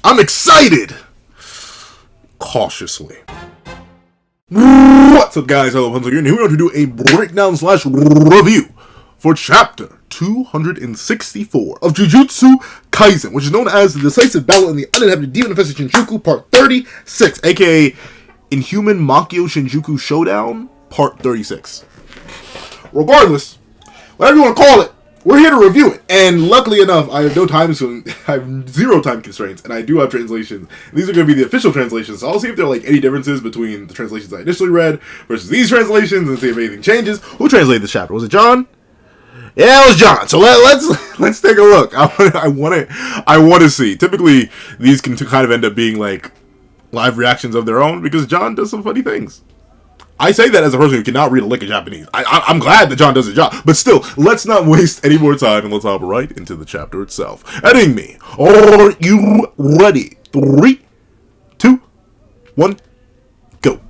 I'm excited! Cautiously. What's up, guys? Hello, once again. Here we're going to do a breakdown / review for chapter 264 of Jujutsu Kaisen, which is known as the decisive battle in the uninhabited demon-infested Shinjuku, part 36, aka Inhuman Makio Shinjuku Showdown, part 36. Regardless, whatever you want to call it, we're here to review it, and luckily enough, I have no time, so I have zero time constraints, and I do have translations. These are going to be the official translations, so I'll see if there are like any differences between the translations I initially read versus these translations, and see if anything changes. Who translated this chapter? Was it John? Yeah, it was John. So let's take a look. I want to see. Typically, these can kind of end up being like live reactions of their own because John does some funny things. I say that as a person who cannot read a lick of Japanese. I'm glad that John does his job. But still, let's not waste any more time and let's hop right into the chapter itself. Heading me. Are you ready? 3, 2, 1, go.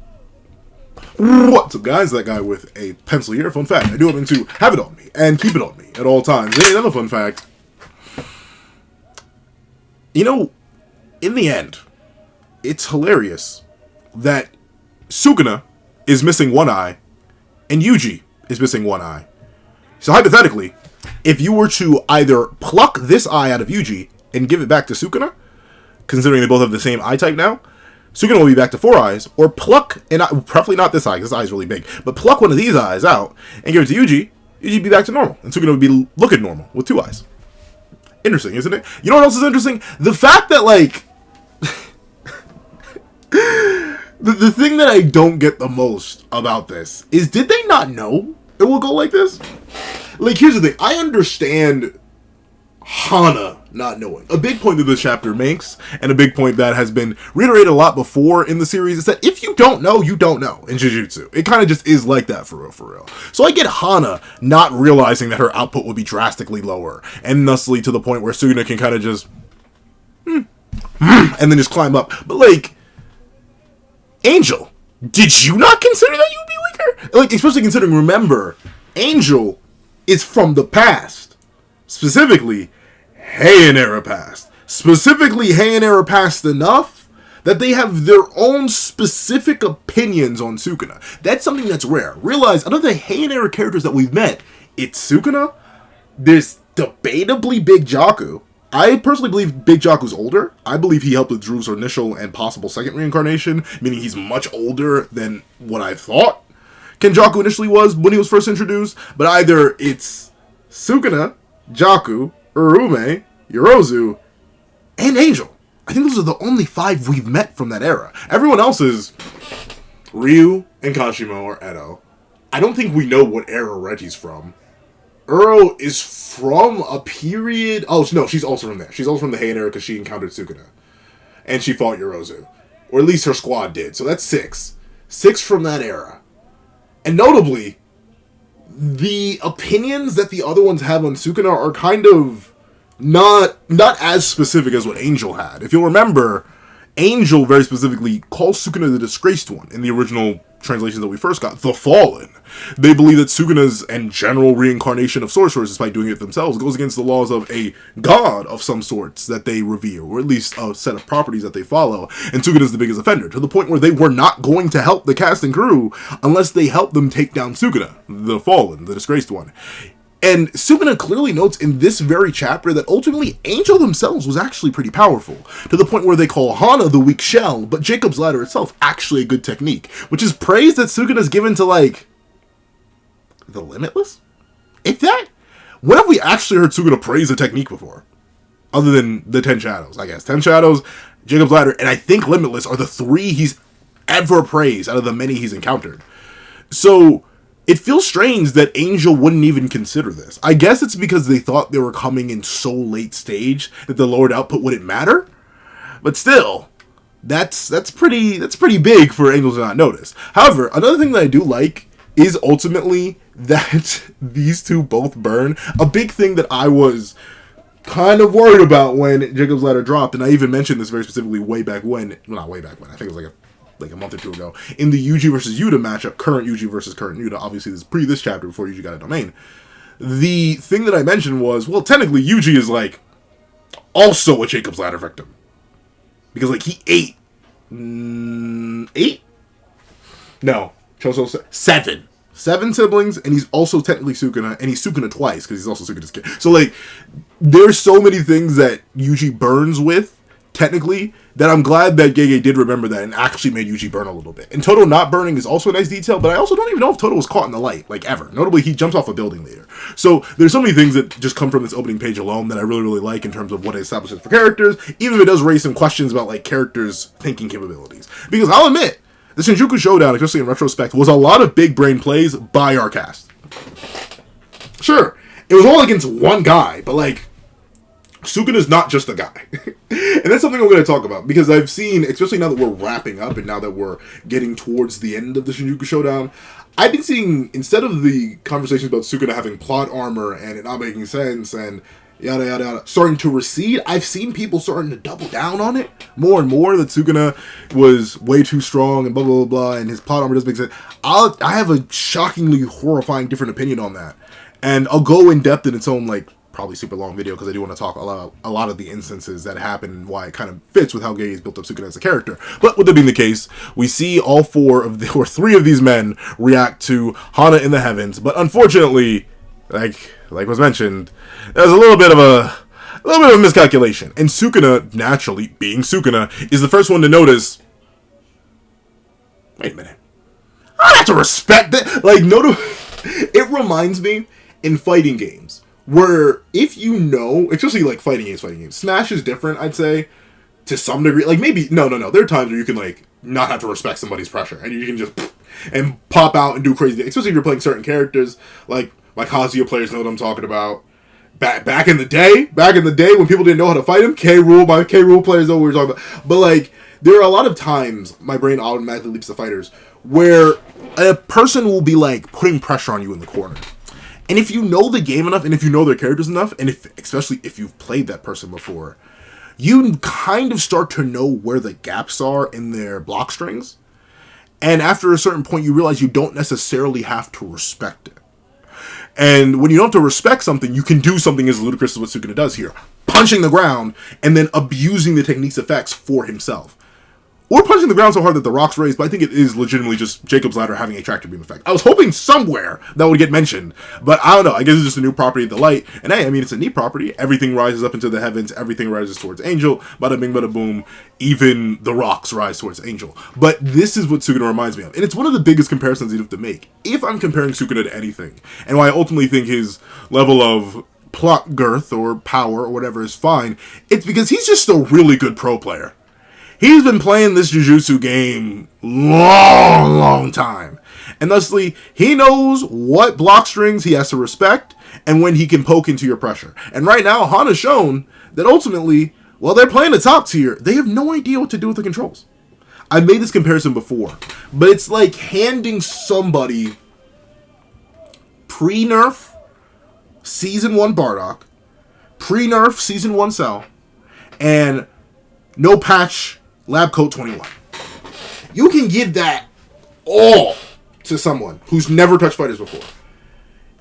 What's up, guys? That guy with a pencil here. Fun fact, I do happen to have it on me and keep it on me at all times. And another fun fact. You know, in the end, it's hilarious that Sukuna is missing one eye, and Yuji is missing one eye. So hypothetically, if you were to either pluck this eye out of Yuji and give it back to Sukuna, considering they both have the same eye type now, Sukuna will be back to 4 eyes, or pluck, and preferably not this eye, because this eye is really big, but pluck one of these eyes out and give it to Yuji, Yuji would be back to normal, and Sukuna would be looking normal with 2 eyes. Interesting, isn't it? You know what else is interesting? The fact that, like, The thing that I don't get the most about this is, did they not know it will go like this? Like, here's the thing. I understand Hana not knowing. A big point that this chapter makes, and a big point that has been reiterated a lot before in the series, is that if you don't know, you don't know in Jujutsu. It kind of just is like that, for real. So I get Hana not realizing that her output would be drastically lower, and thusly to the point where Sukuna can kind of just, and then just climb up. But, like, Angel, did you not consider that you'd be weaker? Like, especially considering, remember, Angel is from the past. Specifically, Heian era past. Specifically, Heian era past enough that they have their own specific opinions on Sukuna. That's something that's rare. Realize, out of the Heian era characters that we've met, it's Sukuna, there's debatably Big Jaku. I personally believe Big Jaku's older. I believe he helped with Drew's initial and possible second reincarnation, meaning he's much older than what I thought Kenjaku initially was when he was first introduced. But either it's Sukuna, Jaku, Urume, Yorozu, and Angel. I think those are the only 5 we've met from that era. Everyone else is Ryu and Kashimo or Edo. I don't think we know what era Regi's from. Uro is from a period... Oh, no, she's also from there. She's also from the Heian era because she encountered Sukuna. And she fought Yorozu. Or at least her squad did. So that's 6. 6 from that era. And notably, the opinions that the other ones have on Sukuna are kind of not as specific as what Angel had. If you'll remember, Angel very specifically calls Sukuna the disgraced one in the original translations that we first got, the Fallen. They believe that Sukuna's and general reincarnation of sorcerers, despite doing it themselves, goes against the laws of a god of some sorts that they revere, or at least a set of properties that they follow, and Sukuna's the biggest offender, to the point where they were not going to help the cast and crew unless they helped them take down Sukuna, the Fallen, the disgraced one. And Sukuna clearly notes in this very chapter that ultimately Angel themselves was actually pretty powerful, to the point where they call Hana the weak shell, but Jacob's ladder itself actually a good technique, which is praise that Sukuna's given to, like, the Limitless? If that? When have we actually heard Sukuna praise a technique before? Other than the 10 Shadows, I guess. 10 Shadows, Jacob's ladder, and I think Limitless are the 3 he's ever praised out of the many he's encountered. So it feels strange that Angel wouldn't even consider this. I guess it's because they thought they were coming in so late stage that the lowered output wouldn't matter. But still, that's pretty big for Angel to not notice. However, another thing that I do like is ultimately that these two both burn. A big thing that I was kind of worried about when Jacob's Ladder dropped, and I even mentioned this very specifically way back when, well, not way back when, I think it was like a month or 2 ago, in the Yuji versus Yuta matchup, current Yuji versus current Yuta. Obviously, this is this chapter before Yuji got a domain. The thing that I mentioned was, well, technically, Yuji is, like, also a Jacob's Ladder victim. Because, like, he ate... 8? No. Choso, 7. 7 siblings, and he's also technically Sukuna, and he's Sukuna twice, because he's also Sukuna's kid. So, like, there's so many things that Yuji burns with, technically, that I'm glad that Gege did remember that and actually made Yuji burn a little bit. And Toto not burning is also a nice detail, but I also don't even know if Toto was caught in the light, like, ever. Notably, he jumps off a building later. So, there's so many things that just come from this opening page alone that I really, really like in terms of what it establishes for characters, even if it does raise some questions about, like, characters' thinking capabilities. Because I'll admit, the Shinjuku Showdown, especially in retrospect, was a lot of big brain plays by our cast. Sure, it was all against one guy, but, like, Sukuna's not just a guy. And that's something I'm going to talk about, because I've seen, especially now that we're wrapping up and now that we're getting towards the end of the Shinjuku Showdown, I've been seeing, instead of the conversations about Sukuna having plot armor and it not making sense and yada yada yada starting to recede, I've seen people starting to double down on it more and more, that Sukuna was way too strong and blah blah blah, blah and his plot armor doesn't make sense. I have a shockingly horrifying different opinion on that, and I'll go in depth in its own, like, probably super long video, because I do want to talk a lot of the instances that happen and why it kind of fits with how Gege has built up Sukuna as a character. But with that being the case, we see all 3 of these men react to Hana in the heavens, but unfortunately, like was mentioned, there's a little bit of a miscalculation. And Sukuna, naturally being Sukuna, is the first one to notice, wait a minute, I have to respect that. Like, it reminds me in fighting games, where if you know, especially like fighting games, Smash is different, I'd say, to some degree. Like, maybe, no, there are times where you can, like, not have to respect somebody's pressure, and you can just, and pop out and do crazy things, especially if you're playing certain characters, like Kazuya players know what I'm talking about. Back in the day, when people didn't know how to fight him, my K. Rool players know what we're talking about. But, like, there are a lot of times, my brain automatically leaps to fighters, where a person will be, like, putting pressure on you in the corner. And if you know the game enough, and if you know their characters enough, and especially if you've played that person before, you kind of start to know where the gaps are in their block strings. And after a certain point, you realize you don't necessarily have to respect it. And when you don't have to respect something, you can do something as ludicrous as what Sukuna does here. Punching the ground, and then abusing the technique's effects for himself. Or punching the ground so hard that the rocks raise, but I think it is legitimately just Jacob's Ladder having a tractor beam effect. I was hoping somewhere that would get mentioned, but I don't know. I guess it's just a new property of the light. And hey, I mean, it's a neat property. Everything rises up into the heavens. Everything rises towards Angel. Bada bing, bada boom. Even the rocks rise towards Angel. But this is what Sukuna reminds me of. And it's one of the biggest comparisons you'd have to make, if I'm comparing Sukuna to anything. And why I ultimately think his level of plot girth or power or whatever is fine, it's because he's just a really good pro player. He's been playing this Jujutsu game long time. And thusly, he knows what block strings he has to respect and when he can poke into your pressure. And right now, Hana's shown that ultimately, while they're playing the top tier, they have no idea what to do with the controls. I've made this comparison before, but it's like handing somebody pre-nerf Season 1 Bardock, pre-nerf Season 1 Cell, and no patch Lab Coat 21. You can give that all to someone who's never touched fighters before.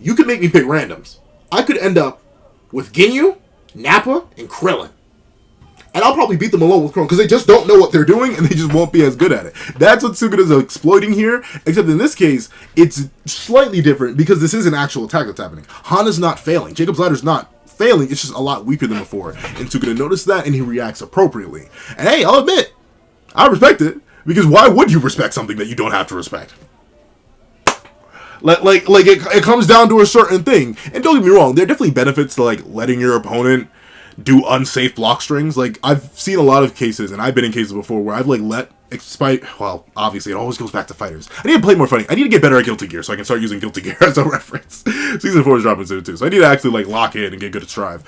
You could make me pick randoms. I could end up with Ginyu, Nappa, and Krillin. And I'll probably beat them alone with Krillin because they just don't know what they're doing and they just won't be as good at it. That's what Sukuna's exploiting here, except in this case, it's slightly different because this is an actual attack that's happening. Hana's not failing. Jacob's Ladder's not failing. It's just a lot weaker than before. And Sukuna noticed that and he reacts appropriately. And hey, I'll admit, I respect it, because why would you respect something that you don't have to respect? Like it comes down to a certain thing. And don't get me wrong, there are definitely benefits to, like, letting your opponent do unsafe block strings. Like, I've seen a lot of cases, and I've been in cases before, where I've, like, well, obviously, it always goes back to fighters. I need to play more fighting. I need to get better at Guilty Gear, so I can start using Guilty Gear as a reference. Season 4 is dropping soon, too. So I need to actually, like, lock in and get good at Strive.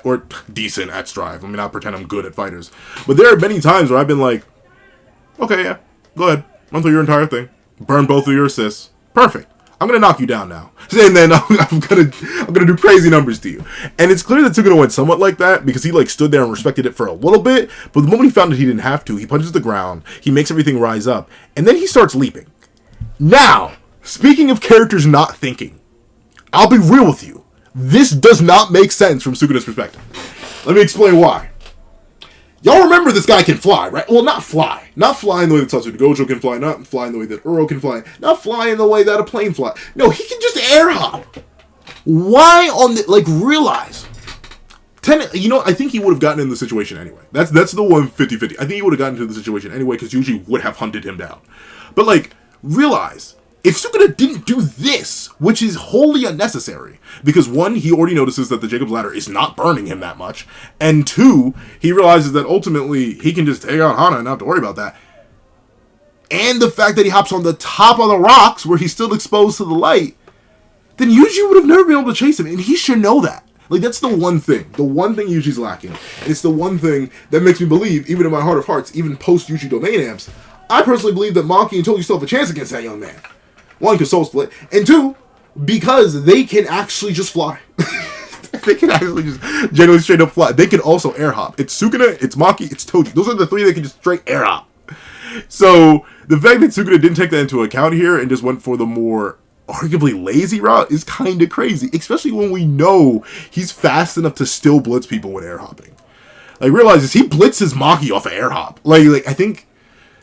or decent at Strive. I mean, not pretend I'm good at fighters. But there are many times where I've been like, okay, yeah, go ahead. Run through your entire thing. Burn both of your assists. Perfect. I'm gonna knock you down now. And then I'm gonna do crazy numbers to you. And it's clear that Sukuna went somewhat like that because he, like, stood there and respected it for a little bit. But the moment he found that he didn't have to, he punches the ground. He makes everything rise up, and then he starts leaping. Now, speaking of characters not thinking, I'll be real with you. This does not make sense from Sukuna's perspective. Let me explain why. Y'all remember this guy can fly, right? Well, not fly. Not fly in the way that Tatsuya Gojo can fly. Not fly in the way that Uro can fly. Not fly in the way that a plane fly. No, he can just air hop. Why on the... Like, realize... I think he would have gotten in the situation anyway. That's the one 50-50. I think he would have gotten into the situation anyway because Yuji would have hunted him down. But, like, realize... If Sukuna didn't do this, which is wholly unnecessary, because one, he already notices that the Jacob's Ladder is not burning him that much, and two, he realizes that ultimately he can just take out Hana and not have to worry about that, and the fact that he hops on the top of the rocks where he's still exposed to the light, then Yuji would have never been able to chase him, and he should know that. Like, that's the one thing Yuji's lacking, and it's the one thing that makes me believe, even in my heart of hearts, even post-Yuji domain amps, I personally believe that Maki and Toto still have a chance against that young man. One, because Soul Split. And two, because they can actually just fly. They can actually just generally straight up fly. They can also air hop. It's Sukuna, it's Maki, it's Toji. Those are the three that can just straight air hop. So, the fact that Sukuna didn't take that into account here and just went for the more arguably lazy route is kind of crazy. Especially when we know he's fast enough to still blitz people with air hopping. Like, realize he blitzes Maki off of air hop. Like I think...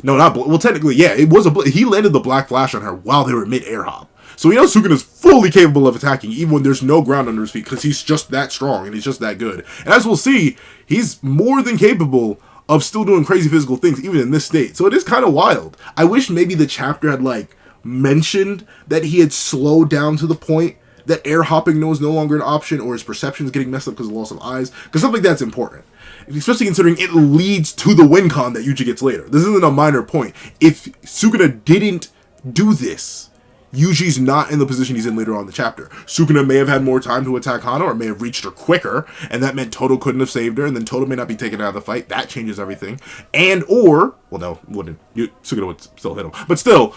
No, not... Well, technically, yeah, it was a... He landed the Black Flash on her while they were mid-air hop. So we know Sukuna's fully capable of attacking, even when there's no ground under his feet, because he's just that strong, and he's just that good. And as we'll see, he's more than capable of still doing crazy physical things, even in this state. So it is kind of wild. I wish maybe the chapter had, like, mentioned that he had slowed down to the point that air hopping was no longer an option, or his perception is getting messed up because of loss of eyes, because something like that's important. Especially considering it leads to the win con that Yuji gets later. This isn't a minor point. If Sukuna didn't do this, Yuji's not in the position he's in later on in the chapter. Sukuna may have had more time to attack Hana, or may have reached her quicker, and that meant Toto couldn't have saved her, and then Toto may not be taken out of the fight. That changes everything. Well, no, wouldn't. Sukuna would still hit him. But still...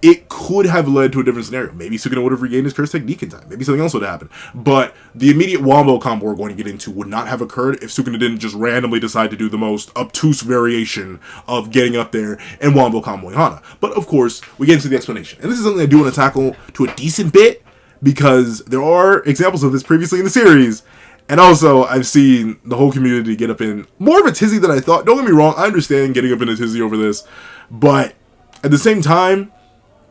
It could have led to a different scenario. Maybe Sukuna would have regained his curse technique in time. Maybe something else would have happened. But the immediate wombo combo we're going to get into would not have occurred if Sukuna didn't just randomly decide to do the most obtuse variation of getting up there and wombo comboing Hana. But of course, we get into the explanation. And this is something I do want to tackle to a decent bit, because there are examples of this previously in the series. And also, I've seen the whole community get up in more of a tizzy than I thought. Don't get me wrong, I understand getting up in a tizzy over this. But at the same time,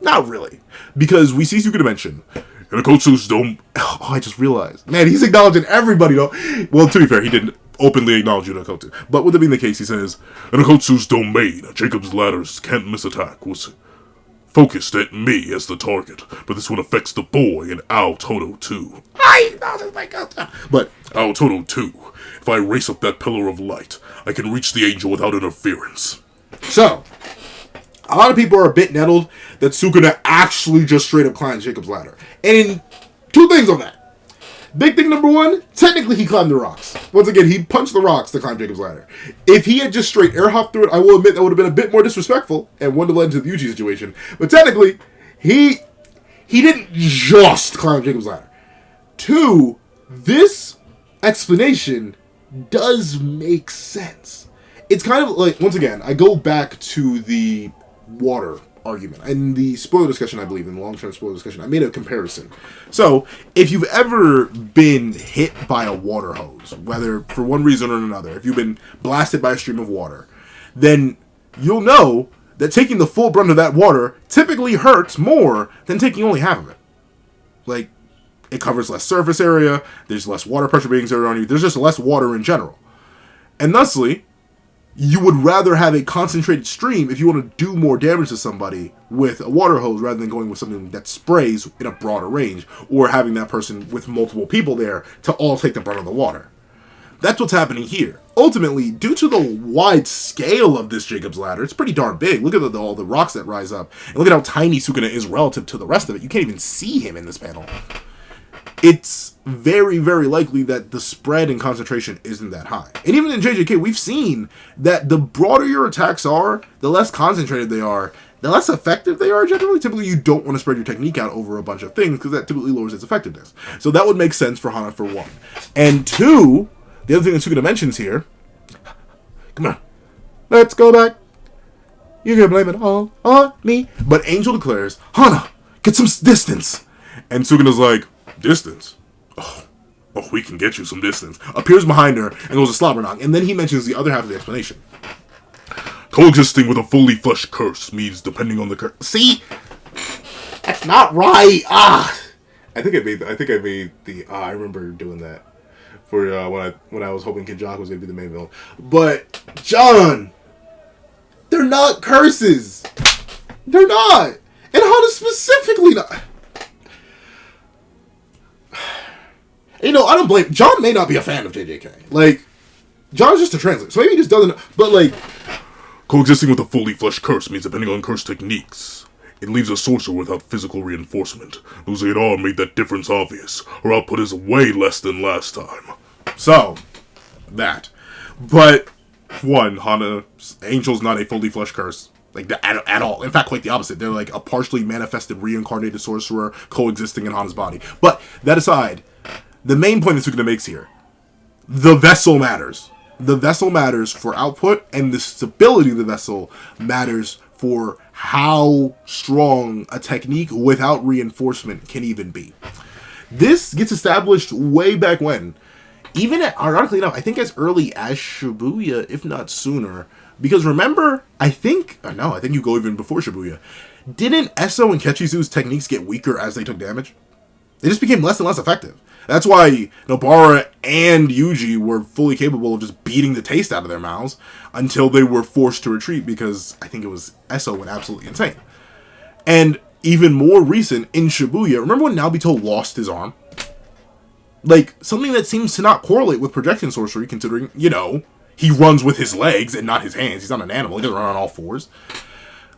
not really, because we see Sukuna mention, Hinokotsu's don't... Oh, I just realized. Man, he's acknowledging everybody, though. Well, to be fair, he didn't openly acknowledge Hinokotsu. But with that being the case, he says, Hinokotsu's domain, Jacob's Ladder's can't miss attack, was focused at me as the target. But this one affects the boy and Ao Toto too. But Ao Toto too. If I race up that pillar of light, I can reach the angel without interference. So... A lot of people are a bit nettled that Sukuna actually just straight up climbed Jacob's Ladder. And two things on that. Big thing number one, technically he climbed the rocks. Once again, he punched the rocks to climb Jacob's Ladder. If he had just straight air hopped through it, I will admit that would have been a bit more disrespectful and wouldn't have led into the Yuji situation. But technically, he didn't just climb Jacob's Ladder. Two, this explanation does make sense. It's kind of like, once again, I go back to the water argument. In the spoiler discussion, I believe, in the long-term spoiler discussion, I made a comparison. So, if you've ever been hit by a water hose, whether for one reason or another, if you've been blasted by a stream of water, then you'll know that taking the full brunt of that water typically hurts more than taking only half of it. Like, it covers less surface area, there's less water pressure being exerted on you, there's just less water in general. And thusly, you would rather have a concentrated stream if you want to do more damage to somebody with a water hose rather than going with something that sprays in a broader range, or having that person with multiple people there to all take the brunt of the water. That's what's happening here. Ultimately, due to the wide scale of this Jacob's Ladder, it's pretty darn big. Look at all the rocks that rise up, and look at how tiny Sukuna is relative to the rest of it. You can't even see him in this panel. It's very, very likely that the spread and concentration isn't that high. And even in JJK, we've seen that the broader your attacks are, the less concentrated they are, the less effective they are generally. Typically, you don't want to spread your technique out over a bunch of things, because that typically lowers its effectiveness. So that would make sense for Hana for one. And two, the other thing that Sukuna mentions here, come on, let's go back. You can blame it all on me. But Angel declares, Hana, get some distance. And Sukuna's like, distance? Oh, oh, we can get you some distance, appears behind her and goes to slobber knock. And then he mentions the other half of the explanation. Coexisting with a fully fleshed curse means depending on the curse. See? That's not right. I think I made the. I remember doing that for when I was hoping Kinjaku was gonna be the main villain. But John, they're not curses. They're not, and Hana specifically not. You know, I don't blame John. May not be a fan of JJK. Like, John's just a translator, so maybe he just doesn't. But like, coexisting with a fully fleshed curse means depending on curse techniques. It leaves a sorcerer without physical reinforcement. Losing it all made that difference obvious. Her output is way less than last time. So, that. But, one, Hana's Angel's not a fully fleshed curse. Like, at all. In fact, quite the opposite. They're like a partially manifested reincarnated sorcerer coexisting in Hana's body. But, that aside, the main point that Sukuna makes here, the vessel matters. The vessel matters for output, and the stability of the vessel matters for how strong a technique without reinforcement can even be. This gets established way back when. Even ironically enough, I think as early as Shibuya, if not sooner. Because remember, I think you go even before Shibuya. Didn't Eso and Kechizu's techniques get weaker as they took damage? They just became less and less effective. That's why Nobara and Yuji were fully capable of just beating the taste out of their mouths until they were forced to retreat because I think it was Eso went absolutely insane. And even more recent, in Shibuya, remember when Nobito lost his arm? Like, something that seems to not correlate with projection sorcery, considering, you know, he runs with his legs and not his hands. He's not an animal. He doesn't run on all fours.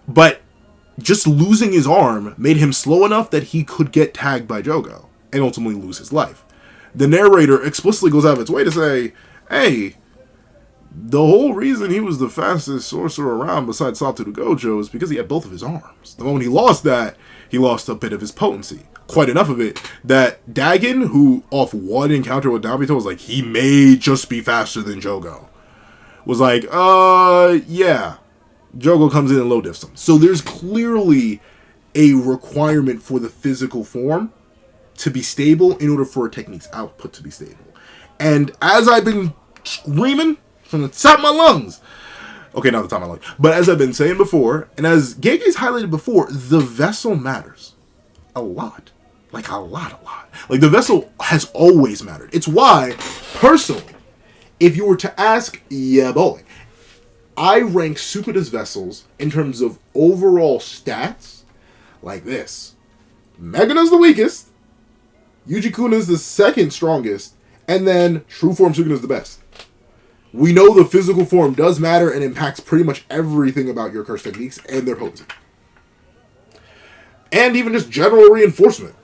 But just losing his arm made him slow enough that he could get tagged by Jogo and ultimately lose his life. The narrator explicitly goes out of its way to say, hey, the whole reason he was the fastest sorcerer around besides Satoru Gojo is because he had both of his arms. The moment he lost that, he lost a bit of his potency. Quite enough of it that Dagon, who off one encounter with Nobito was like, he may just be faster than Jogo, was like, yeah. Jogo comes in and low diffs him. So there's clearly a requirement for the physical form to be stable in order for a technique's output to be stable. And as I've been screaming from the top of my lungs, okay, not the top of my lungs, but as I've been saying before, and as Gege's highlighted before, the vessel matters a lot. Like a lot. Like the vessel has always mattered. It's why, personally, if you were to ask, yeah, boy, I rank Sukuna's vessels in terms of overall stats like this. Megana's the weakest, Yuji Kuna's the second strongest, and then True Form Sukuna's the best. We know the physical form does matter and impacts pretty much everything about your curse techniques and their potency. And even just general reinforcement.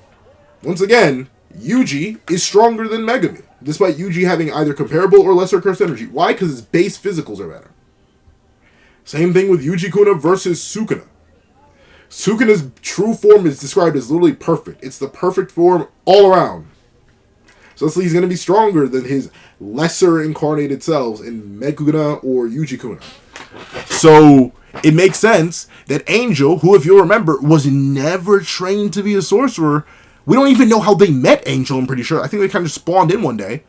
Once again, Yuji is stronger than Megami, despite Yuji having either comparable or lesser curse energy. Why? Because his base physicals are better. Same thing with Yuji Kuna versus Sukuna. Sukuna's true form is described as literally perfect. It's the perfect form all around. So he's going to be stronger than his lesser incarnated selves in Meguna or Yuji Kuna. So it makes sense that Angel, who if you'll remember, was never trained to be a sorcerer. We don't even know how they met Angel, I'm pretty sure. I think they kind of spawned in one day.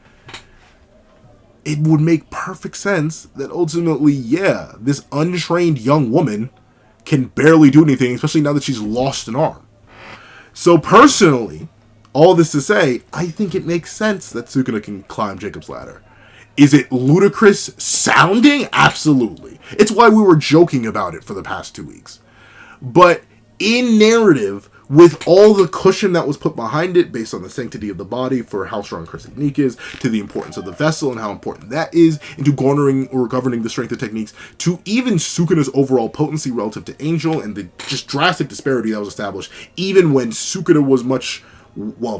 It would make perfect sense that ultimately, yeah, this untrained young woman can barely do anything, especially now that she's lost an arm. So personally, all this to say, I think it makes sense that Sukuna can climb Jacob's ladder. Is it ludicrous sounding? Absolutely. It's why we were joking about it for the past 2 weeks. But in narrative, with all the cushion that was put behind it based on the sanctity of the body for how strong curse technique is, to the importance of the vessel and how important that is, into garnering or governing the strength of techniques, to even Sukuna's overall potency relative to Angel and the just drastic disparity that was established, even when Sukuna was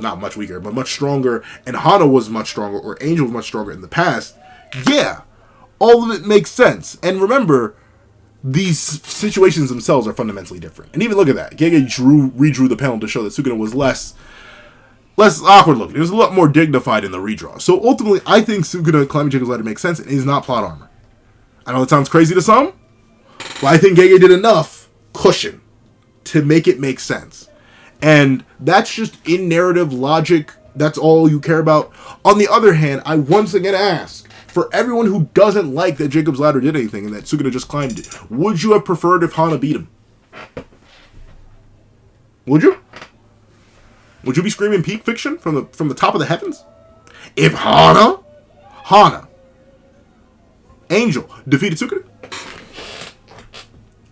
not much weaker, but much stronger, and Hana was much stronger, or Angel was much stronger in the past, yeah, all of it makes sense. And remember, these situations themselves are fundamentally different. And even look at that. Gege redrew the panel to show that Sukuna was less awkward looking. He was a lot more dignified in the redraw. So ultimately, I think Sukuna climbing Jacob's ladder makes sense and is not plot armor. I know it sounds crazy to some, but I think Gege did enough cushion to make it make sense. And that's just in narrative logic That's all you care about. On the other hand, I once again ask, for everyone who doesn't like that Jacob's Ladder did anything and that Sukuna just climbed it, would you have preferred if Hana beat him? Would you? Would you be screaming peak fiction from the top of the heavens? If Hana, Angel, defeated Sukuna?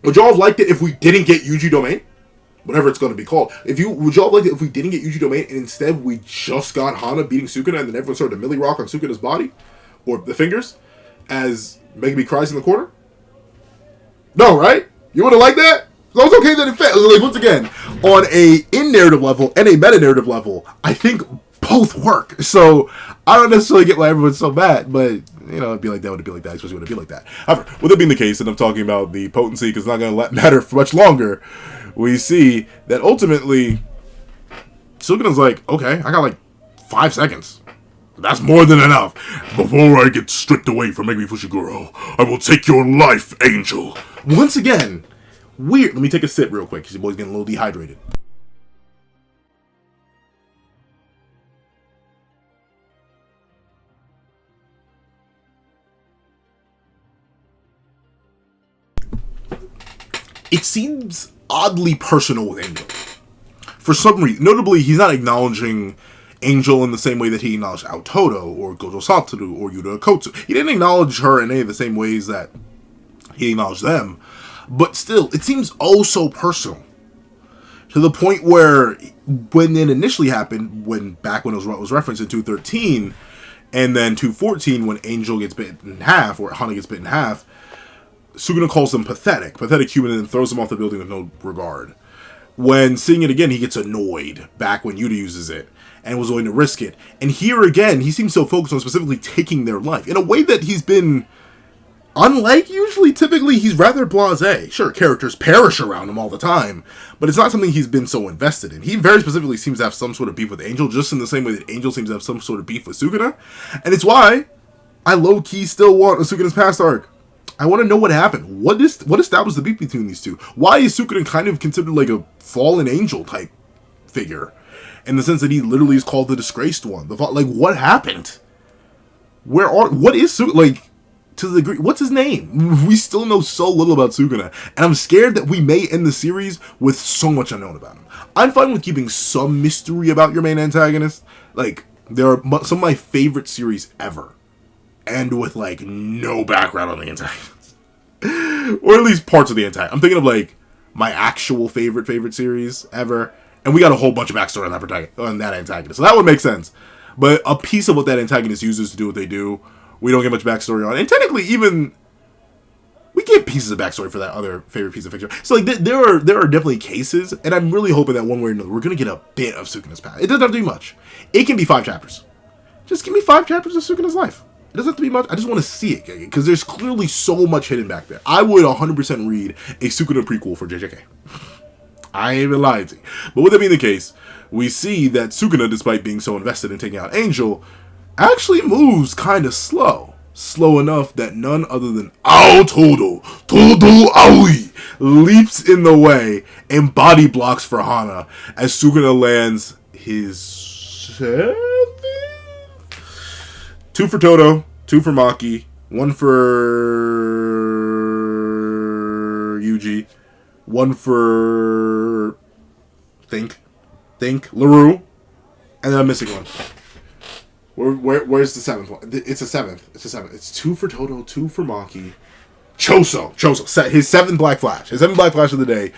Would y'all have liked it if we didn't get YUUJI Domain? Whatever it's going to be called. Would y'all have liked it if we didn't get YUUJI Domain and instead we just got Hana beating Sukuna and then everyone started to milli rock on Sukuna's body? Or the fingers? As Megumi cries in the corner? No, right? You would have liked that? So it's okay that it failed. Like, once again, on a in-narrative level and a meta-narrative level, I think both work. So I don't necessarily get why everyone's so mad, but, you know, it'd be like that, it'd be like that, especially when it'd be like that. However, with that being the case, and I'm talking about the potency, because it's not going to matter for much longer, we see that ultimately, Sukuna's like, okay, I got like 5 seconds. That's more than enough. Before I get stripped away from Megumi Fushiguro, I will take your life, Angel. Once again, weird. Let me take a sip real quick, because your boy's getting a little dehydrated. It seems oddly personal with Angel. For some reason, notably, he's not acknowledging Angel in the same way that he acknowledged Toto or Gojo Satoru or Yuta Kotsu. He didn't acknowledge her in any of the same ways that he acknowledged them. But still, it seems oh so personal. To the point where, when it initially happened, back when it was referenced in 213, and then 214, when Angel gets bitten in half, or Hana gets bitten in half, Sukuna calls them pathetic human, and then throws them off the building with no regard. When seeing it again, he gets annoyed, back when Yuta uses it, and was willing to risk it. And here again, he seems so focused on specifically taking their life, in a way that he's been, unlike usually, typically he's rather blasé. Sure, characters perish around him all the time, but it's not something he's been so invested in. He very specifically seems to have some sort of beef with Angel, just in the same way that Angel seems to have some sort of beef with Sukuna. And it's why I low-key still want a Sukuna's past arc. I want to know what happened. What established the beef between these two? Why is Sukuna kind of considered like a fallen angel type figure? In the sense that he literally is called the disgraced one. Like, what happened? What is Sukuna? Like, to the degree, what's his name? We still know so little about Sukuna. And I'm scared that we may end the series with so much unknown about him. I'm fine with keeping some mystery about your main antagonist. Like, there are some of my favorite series ever end with, like, no background on the antagonist. Or at least parts of the antagonist. I'm thinking of, like, my actual favorite series ever. And we got a whole bunch of backstory on that antagonist. So that would make sense. But a piece of what that antagonist uses to do what they do, we don't get much backstory on. And technically, even we get pieces of backstory for that other favorite piece of fiction. So, like, there are definitely cases, and I'm really hoping that one way or another, we're going to get a bit of Sukuna's past. It doesn't have to be much. It can be 5 chapters. Just give me 5 chapters of Sukuna's life. It doesn't have to be much. I just want to see it, because there's clearly so much hidden back there. I would 100% read a Sukuna prequel for JJK. I ain't even lying to you. But with that being the case, we see that Sukuna, despite being so invested in taking out Angel, actually moves kind of slow. Slow enough that none other than Toto Aoi leaps in the way and body blocks for Hana as Sukuna lands his 7th? 2 for Toto, 2 for Maki, 1 for YUUJI, 1 for Think LaRue, and then I'm missing one. Where's the 7th one? It's a 7th. It's 2 for Toto, 2 for Maki. Choso. His 7th Black Flash. His 7th Black Flash of the day.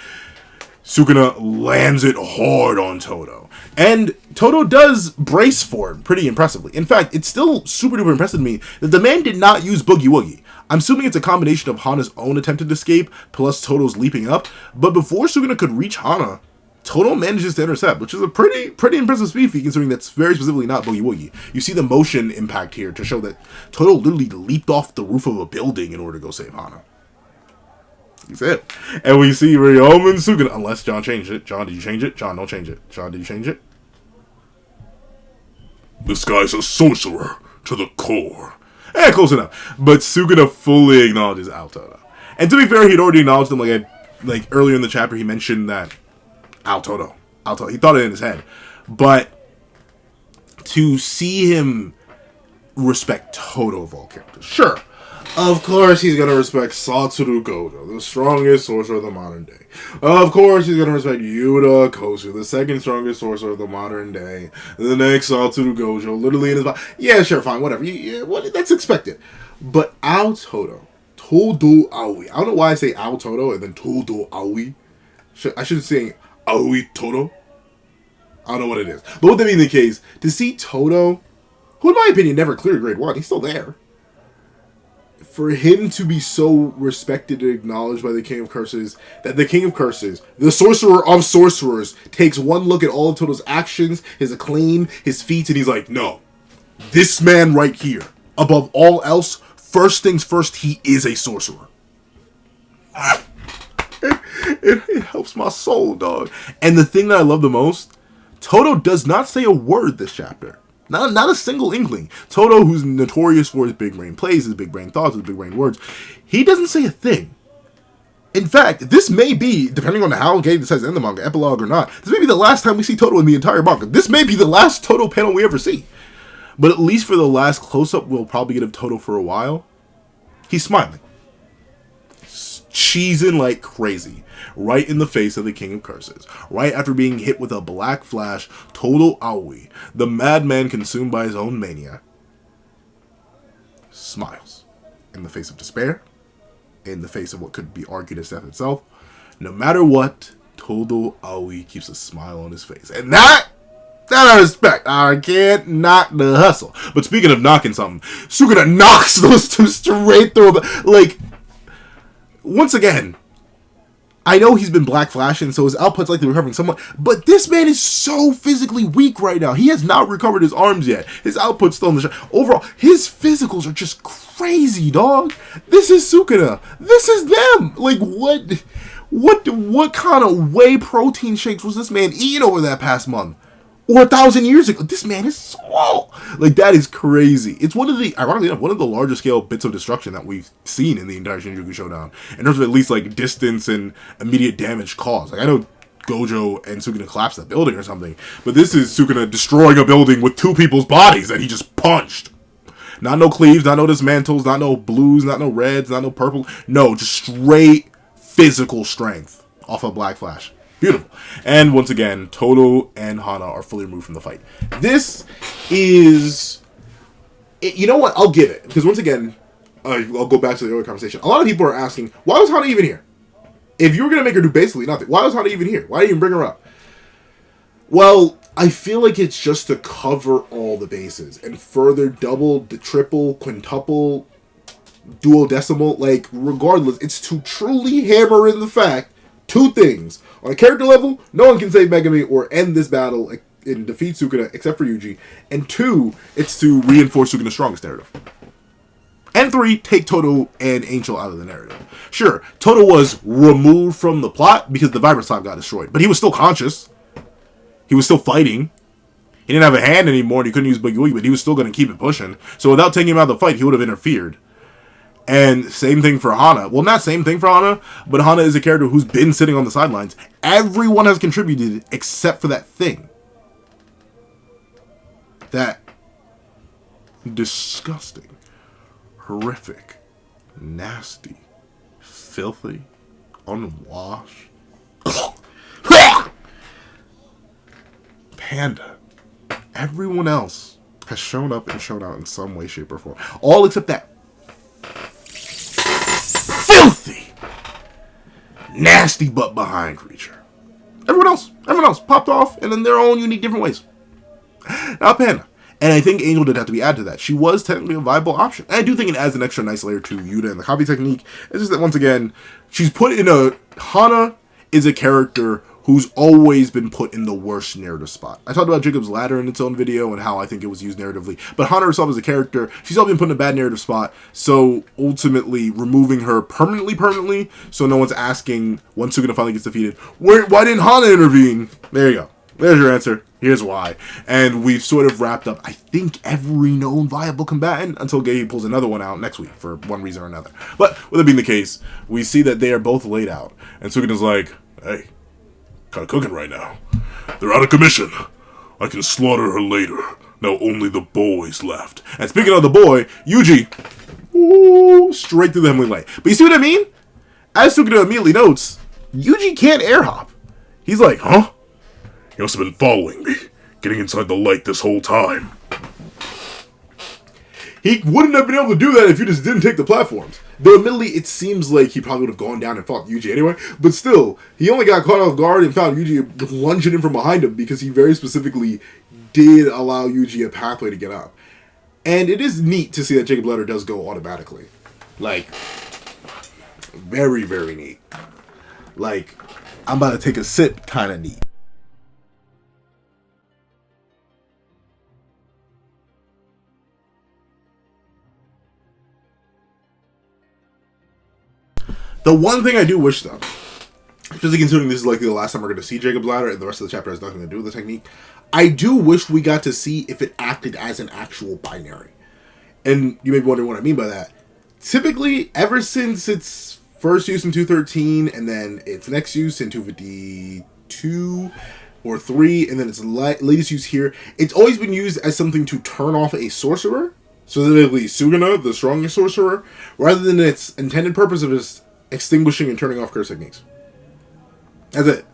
Sukuna lands it hard on Toto. And Toto does brace for it pretty impressively. In fact, it's still super duper impressive to me that the man did not use Boogie Woogie. I'm assuming it's a combination of Hana's own attempted escape plus Toto's leaping up. But before Sukuna could reach Hana, Toto manages to intercept, which is a pretty impressive speed feat, considering that's very specifically not Boogie Woogie. You see the motion impact here to show that Toto literally leaped off the roof of a building in order to go save Hana. That's it. And we see Ryomen Sukuna, unless John changed it. John, did you change it? John, don't change it. John, did you change it? This guy's a sorcerer to the core. Close enough. But Sukuna fully acknowledges Toto. And to be fair, he'd already acknowledged him, like earlier in the chapter, he mentioned that Toto. He thought it in his head. But to see him respect Toto of all characters. Sure. Of course he's going to respect Satoru Gojo, the strongest sorcerer of the modern day. Of course he's going to respect Yuta Kosu, the second strongest sorcerer of the modern day. The next Satoru Gojo, literally in his body. Yeah, sure, fine, whatever. That's expected. But Ao Toto, Todo Aoi. I don't know why I say Ao Toto and then Todo Aoi. I should say Aoi Toto. I don't know what it is. But with that being the case, to see Toto, who in my opinion never cleared grade 1, he's still there. For him to be so respected and acknowledged by the King of Curses, that the King of Curses, the sorcerer of sorcerers, takes one look at all of Toto's actions, his acclaim, his feats, and he's like, no, this man right here, above all else, first things first, he is a sorcerer. It helps my soul, dog. And the thing that I love the most, Toto does not say a word this chapter. Not a single inkling. Toto, who's notorious for his big brain plays, his big brain thoughts, his big brain words, he doesn't say a thing. In fact, this may be, depending on how Game decides to end the manga, epilogue or not, this may be the last time we see Toto in the entire manga. This may be the last Toto panel we ever see. But at least for the last close-up we'll probably get of Toto for a while, he's smiling. Cheesing like crazy. Right in the face of the King of Curses. Right after being hit with a black flash, Todo Aoi, the madman consumed by his own mania, smiles. In the face of despair. In the face of what could be argued as death itself. No matter what, Todo Aoi keeps a smile on his face. And that I respect. I can't knock the hustle. But speaking of knocking something, Sukuna knocks those two straight through the... Like... Once again, I know he's been black flashing, so his output's likely recovering somewhat, but this man is so physically weak right now. He has not recovered his arms yet. His output's still in the shot. Overall, his physicals are just crazy, dog. This is Sukuna. This is them. Like, what kind of whey protein shakes was this man eating over that past month? Or 1,000 years ago? This man is swole. Like, that is crazy. It's ironically enough, one of the larger scale bits of destruction that we've seen in the entire Shinjuku Showdown. In terms of at least, like, distance and immediate damage caused. Like, I know Gojo and Sukuna collapsed that building or something, but this is Sukuna destroying a building with two people's bodies that he just punched. Not no cleaves, not no dismantles, not no blues, not no reds, not no purple. No, just straight physical strength off of Black Flash. Beautiful. And once again, Toto and Hana are fully removed from the fight. This is... You know what? I'll give it. Because once again, I'll go back to the earlier conversation. A lot of people are asking, why was Hana even here? If you were going to make her do basically nothing, why was Hana even here? Why did you even bring her up? Well, I feel like it's just to cover all the bases. And further double, triple, quintuple, duodecimal. Like, regardless, it's to truly hammer in the fact, two things. On a character level, no one can save Megami or end this battle and defeat Sukuna except for Yuji. And two, it's to reinforce Sukuna's strongest narrative. And three, take Toto and Angel out of the narrative. Sure, Toto was removed from the plot because the Vibrant Slime got destroyed. But he was still conscious. He was still fighting. He didn't have a hand anymore and he couldn't use Big Yugi, but he was still going to keep it pushing. So without taking him out of the fight, he would have interfered. And same thing for Hana. Well, not same thing for Hana, but Hana is a character who's been sitting on the sidelines. Everyone has contributed except for that thing. That disgusting, horrific, nasty, filthy, unwashed panda. Everyone else has shown up and shown out in some way, shape, or form. All except that filthy, nasty butt behind creature. Everyone else popped off and in their own unique different ways. Now Panda. And I think Angel did have to be added to that. She was technically a viable option. And I do think it adds an extra nice layer to Yuta and the copy technique. It's just that once again, she's put in Hana is a character who's always been put in the worst narrative spot. I talked about Jacob's Ladder in its own video and how I think it was used narratively. But Hana herself as a character, she's always been put in a bad narrative spot. So ultimately removing her permanently, so no one's asking once Sukuna finally gets defeated, why didn't Hana intervene? There you go. There's your answer. Here's why. And we've sort of wrapped up, I think, every known viable combatant until Gei pulls another one out next week for one reason or another. But with it being the case, we see that they are both laid out. And Sukuna's like, hey, kind of cooking right now. They're out of commission. I can slaughter her later. Now only the boy's left. And speaking of the boy, Yuji, ooh, straight through the heavenly light. But you see what I mean? As Sukuna immediately notes, Yuji can't air hop. He's like, huh? You must have been following me, getting inside the light this whole time. He wouldn't have been able to do that if you just didn't take the platforms. Though admittedly, it seems like he probably would have gone down and fought Yuji anyway. But still, he only got caught off guard and found Yuji lunging in from behind him because he very specifically did allow Yuji a pathway to get up. And it is neat to see that Jacob Ladder does go automatically. Like, very, very neat. Like, I'm about to take a sip kind of neat. The one thing I do wish, though, especially considering this is likely the last time we're going to see Jacob's Ladder and the rest of the chapter has nothing to do with the technique, I do wish we got to see if it acted as an actual binary. And you may be wondering what I mean by that. Typically, ever since its first use in 213, and then its next use in 252 or 3, and then its latest use here, it's always been used as something to turn off a sorcerer, specifically Sukuna, the strongest sorcerer, rather than its intended purpose of just extinguishing and turning off curse techniques. That's it.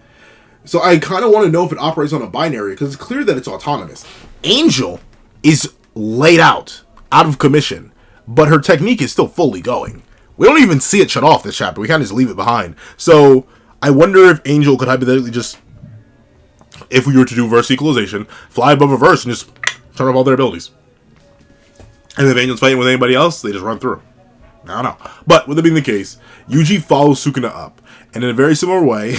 So I kind of want to know if it operates on a binary, because it's clear that it's autonomous. Angel is laid out of commission, but her technique is still fully going. We don't even see it shut off this chapter. We kind of just leave it behind. So I wonder if Angel could hypothetically just, if we were to do verse equalization, fly above a verse and just turn off all their abilities. And if Angel's fighting with anybody else, they just run through. I don't know. But with it being the case, Yuji follows Sukuna up. And in a very similar way,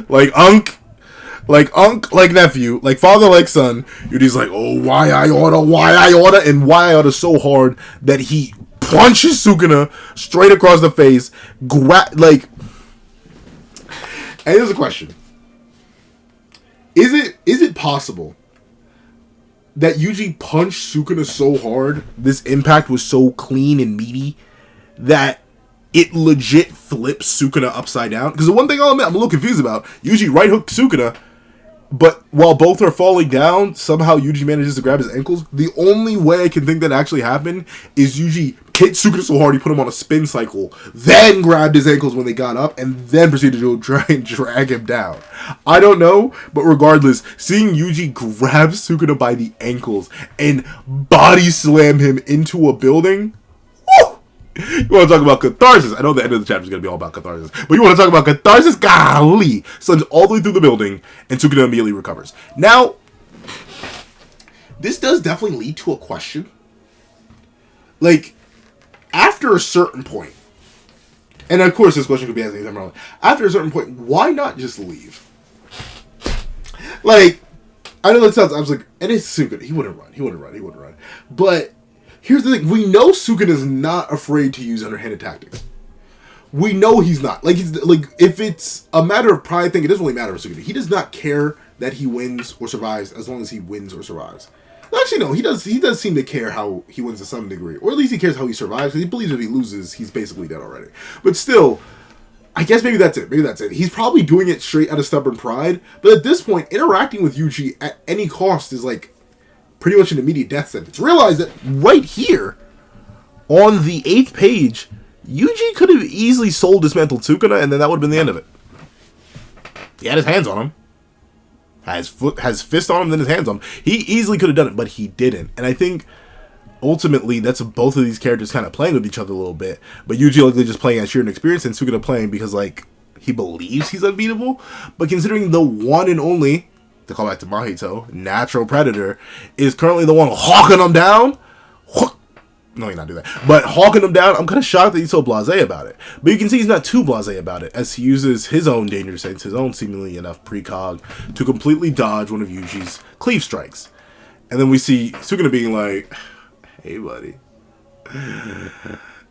like nephew, like father, like son, Yuji's like, oh, why I oughta, and why I oughta so hard that he punches Sukuna straight across the face, and here's a question. Is it possible that Yuji punched Sukuna so hard, this impact was so clean and meaty, that it legit flips Sukuna upside down? Because the one thing I'll admit I'm a little confused about, Yuji right hooked Sukuna, but while both are falling down, somehow Yuji manages to grab his ankles. The only way I can think that actually happened is Yuji hit Sukuna so hard he put him on a spin cycle, then grabbed his ankles when they got up, and then proceeded to try and drag him down. I don't know, but regardless, seeing Yuji grab Sukuna by the ankles and body slam him into a building, woo! You want to talk about catharsis? I know the end of the chapter is going to be all about catharsis, but you want to talk about catharsis? Golly! Slams all the way through the building, and Sukuna immediately recovers. Now, this does definitely lead to a question. Like, after a certain point, and of course this question could be asked anytime around, after a certain point, why not just leave? Like, I know that sounds, I was like, and it's Sukuna, he wouldn't run. But here's the thing, we know Sukuna's not afraid to use underhanded tactics. We know he's not. Like, if it's a matter of pride thing, it doesn't really matter for Sukuna. He does not care that he wins or survives as long as he wins or survives. Actually, no, he does seem to care how he wins to some degree. Or at least he cares how he survives, because he believes if he loses, he's basically dead already. But still, I guess maybe that's it. He's probably doing it straight out of stubborn pride. But at this point, interacting with Yuji at any cost is like pretty much an immediate death sentence. Realize that right here, on the 8th page, Yuji could have easily soul dismantled Sukuna, and then that would have been the end of it. He had his hands on him. Has fist on him, then his hands on him. He easily could have done it, but he didn't. And I think, ultimately, that's both of these characters kind of playing with each other a little bit. But Yuji likely just playing as sheer inexperience, and Sukuna playing because, like, he believes he's unbeatable. But considering the one and only, to call back to Mahito, natural predator, is currently the one hawking him down. No, he not do that. But hawking him down, I'm kind of shocked that he's so blasé about it. But you can see he's not too blasé about it, as he uses his own danger sense, his own seemingly enough precog, to completely dodge one of Yuji's cleave strikes. And then we see Sukuna being like, hey, buddy.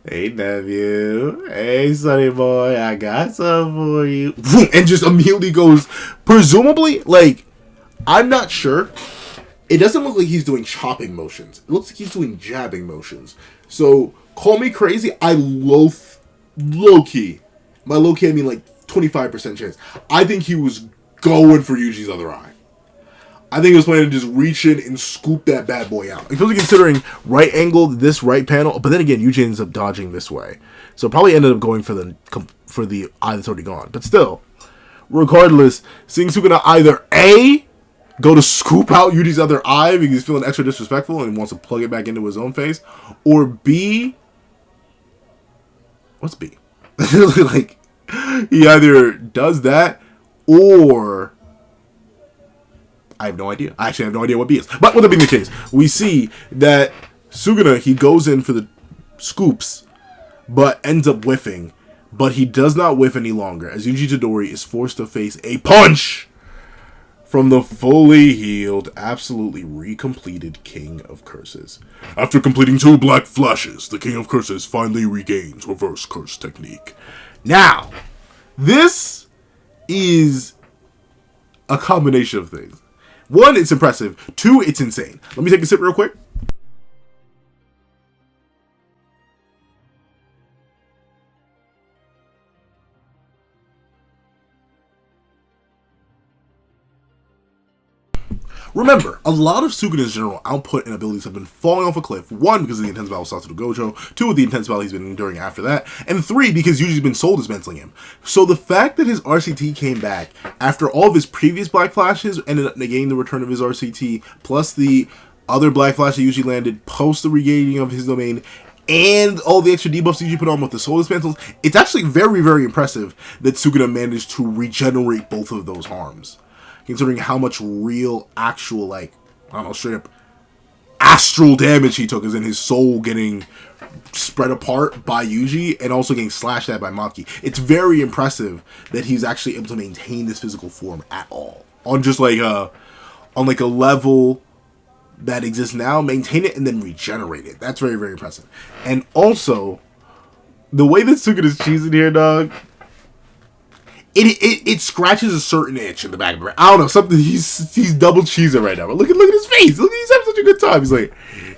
Hey, nephew. Hey, sonny boy. I got something for you. And just immediately goes, presumably, like, I'm not sure. It doesn't look like he's doing chopping motions. It looks like he's doing jabbing motions. So, call me crazy. I low-key. By low-key, I mean like 25% chance. I think he was going for Yuji's other eye. I think he was planning to just reach in and scoop that bad boy out. Especially considering right angle, this right panel. But then again, Yuji ends up dodging this way. So probably ended up going for the eye that's already gone. But still, regardless, seeing Sukuna either A, go to scoop out Yuji's other eye because he's feeling extra disrespectful and wants to plug it back into his own face. Or B, what's B? Like, he either does that or... I have no idea. I actually have no idea what B is. But with that being the case, we see that Sukuna, he goes in for the scoops, but ends up whiffing. But he does not whiff any longer, as Yuji Tadori is forced to face a punch from the fully healed, absolutely recompleted King of Curses. After completing 2 black flashes, the King of Curses finally regains reverse curse technique. Now, this is a combination of things. 1, it's impressive. 2, it's insane. Let me take a sip real quick. Remember, a lot of Sukuna's general output and abilities have been falling off a cliff. 1, because of the intense battle with Satoru Gojo. 2, with the intense battle he's been enduring after that. And 3, because Yuji's been soul dispensing him. So the fact that his RCT came back after all of his previous Black Flashes ended up negating the return of his RCT, plus the other Black Flash that Yuji landed post the regaining of his domain, and all the extra debuffs Yuji put on with the soul dispensals, it's actually very, very impressive that Sukuna managed to regenerate both of those harms. Considering how much real, actual, like, I don't know, straight up astral damage he took, as in his soul getting spread apart by Yuji and also getting slashed at by Maki. It's very impressive that he's actually able to maintain this physical form at all. On just like a level that exists now, maintain it and then regenerate it. That's very, very impressive. And also, the way that Sukuna's cheesing here, dog, It scratches a certain itch in the back of my. I don't know, something. He's double cheesing right now. But look at his face. Look, he's having such a good time. He's like,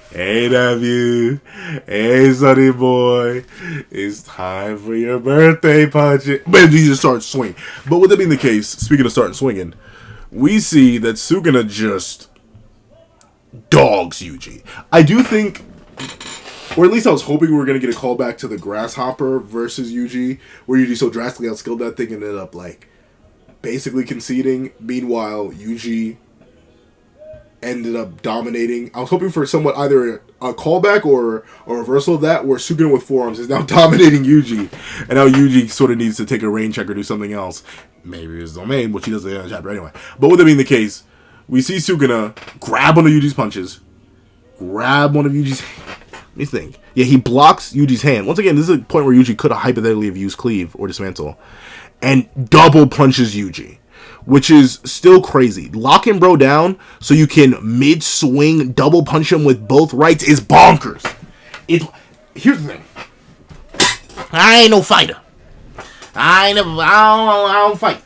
"Hey nephew, hey sonny boy, it's time for your birthday punch." But he just starts swinging. But with that being the case, speaking of starting swinging, we see that Sukuna just dogs Yuji. I do think, or at least I was hoping we were going to get a callback to the Grasshopper versus Yuji, where Yuji so drastically outskilled that thing and ended up, like, basically conceding. Meanwhile, Yuji ended up dominating. I was hoping for somewhat either a callback or a reversal of that, where Sukuna with forearms is now dominating Yuji, and now Yuji sort of needs to take a rain check or do something else. Maybe his domain, which he does in the chapter anyway. But with that being the case, we see Sukuna grab one of Yuji's punches, grab one of Yuji's... Let me think. Yeah, he blocks Yuji's hand. Once again, this is a point where Yuji could have hypothetically have used Cleave or Dismantle. And double punches Yuji, which is still crazy. Locking bro down so you can mid-swing double punch him with both rights is bonkers. Here's the thing. I ain't no fighter. I don't fight.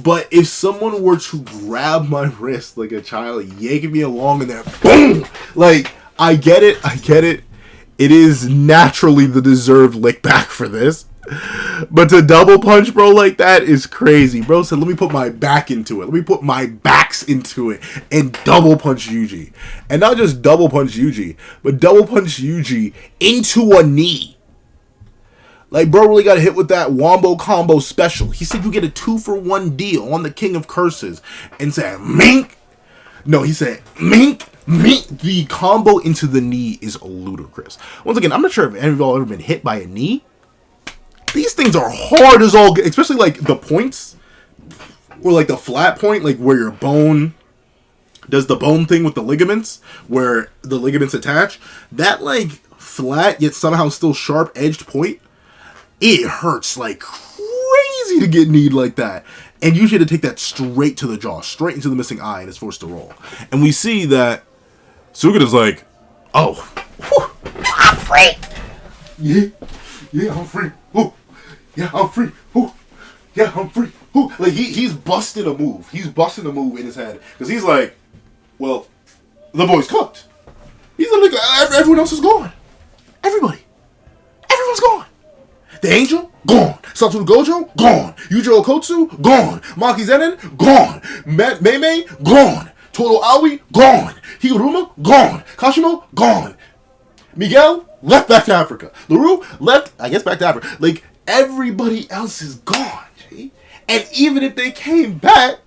But if someone were to grab my wrist like a child, yanking me along in there, boom! Like... I get it. It is naturally the deserved lick back for this. But to double punch bro like that is crazy. Bro said, let me put my back into it. Let me put my backs into it and double punch Yuji. And not just double punch Yuji, but double punch Yuji into a knee. Like, bro really got hit with that Wombo combo special. He said you get a 2-for-1 deal on the King of Curses. And said, mink. No, he said, mink. The combo into the knee is ludicrous. Once again, I'm not sure if any of y'all ever been hit by a knee. These things are hard as all, especially like the points, or like the flat point, like where your bone does the bone thing with the ligaments, where the ligaments attach. That like flat yet somehow still sharp edged point, it hurts like crazy to get kneed like that. And you should take that straight to the jaw, straight into the missing eye, and it's forced to roll. And we see that Sukuna's like, oh, whew, I'm free. Yeah, I'm free. Ooh, yeah, I'm free. Ooh, yeah, I'm free. Ooh. Like he's busting a move. He's busting a move in his head because he's like, well, the boy's cooked. He's like, everyone else is gone. Everyone's gone. The Angel, gone. Satoru Gojo, gone. Yuji Okotsu, gone. Maki Zenin, gone. Mei, gone. Toto Aoi, gone. Higuruma, gone. Kashimo, gone. Miguel, left back to Africa. LaRue, left, I guess, back to Africa. Like, everybody else is gone, G. And even if they came back,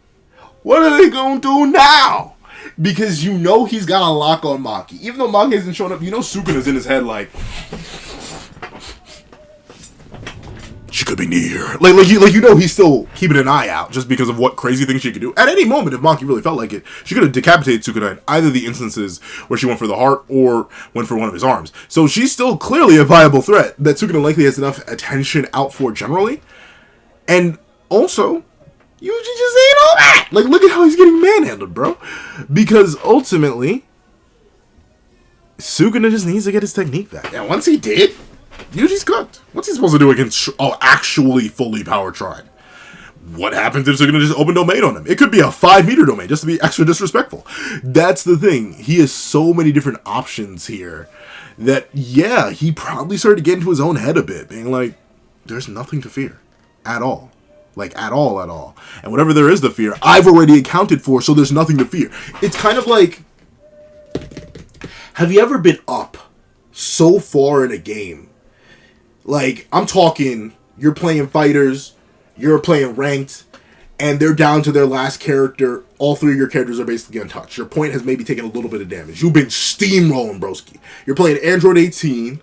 what are they going to do now? Because you know he's got a lock on Maki. Even though Maki hasn't shown up, you know Sukuna's in his head like, she could be near. Like you know he's still keeping an eye out just because of what crazy things she could do. At any moment, if Maki really felt like it, she could have decapitated Sukuna in either the instances where she went for the heart or went for one of his arms. So she's still clearly a viable threat that Sukuna likely has enough attention out for generally. And also, Yuji just ain't all that. Like, look at how he's getting manhandled, bro. Because ultimately, Sukuna just needs to get his technique back. And once he did, Yuji's cooked. What's he supposed to do against actually fully powered Tribe? What happens if Sukuna just open domain on him? It could be a 5-meter domain, just to be extra disrespectful. That's the thing. He has so many different options here that, yeah, he probably started to get into his own head a bit, being like, there's nothing to fear. At all. Like, at all. And whatever there is to fear, I've already accounted for, so there's nothing to fear. It's kind of like, have you ever been up so far in a game? Like, I'm talking, you're playing fighters, you're playing ranked, and they're down to their last character. All three of your characters are basically untouched. Your point has maybe taken a little bit of damage. You've been steamrolling, broski. You're playing Android 18,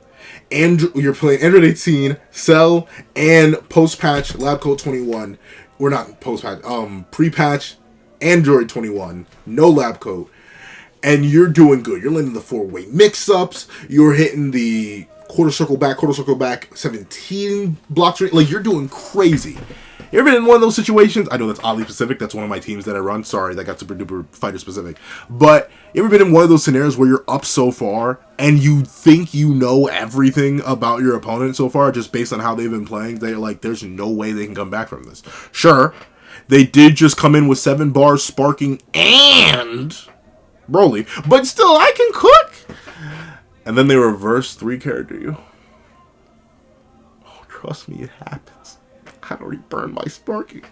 and you're playing Android 18, Cell, and post-patch Lab Coat 21. Or not post-patch, pre-patch Android 21, no Lab Coat. And you're doing good. You're landing the 4-way mix-ups. You're hitting the quarter circle back, 17 blocks. Like, you're doing crazy. You ever been in one of those situations? I know that's oddly specific. That's one of my teams that I run. Sorry, that got super duper fighter specific. But you ever been in one of those scenarios where you're up so far and you think you know everything about your opponent so far just based on how they've been playing? They're like, there's no way they can come back from this. Sure, they did just come in with 7 bars, sparking, and Broly. But still, I can cook. And then they reverse 3 character you. Oh, trust me, it happens. I had already burned my sparking.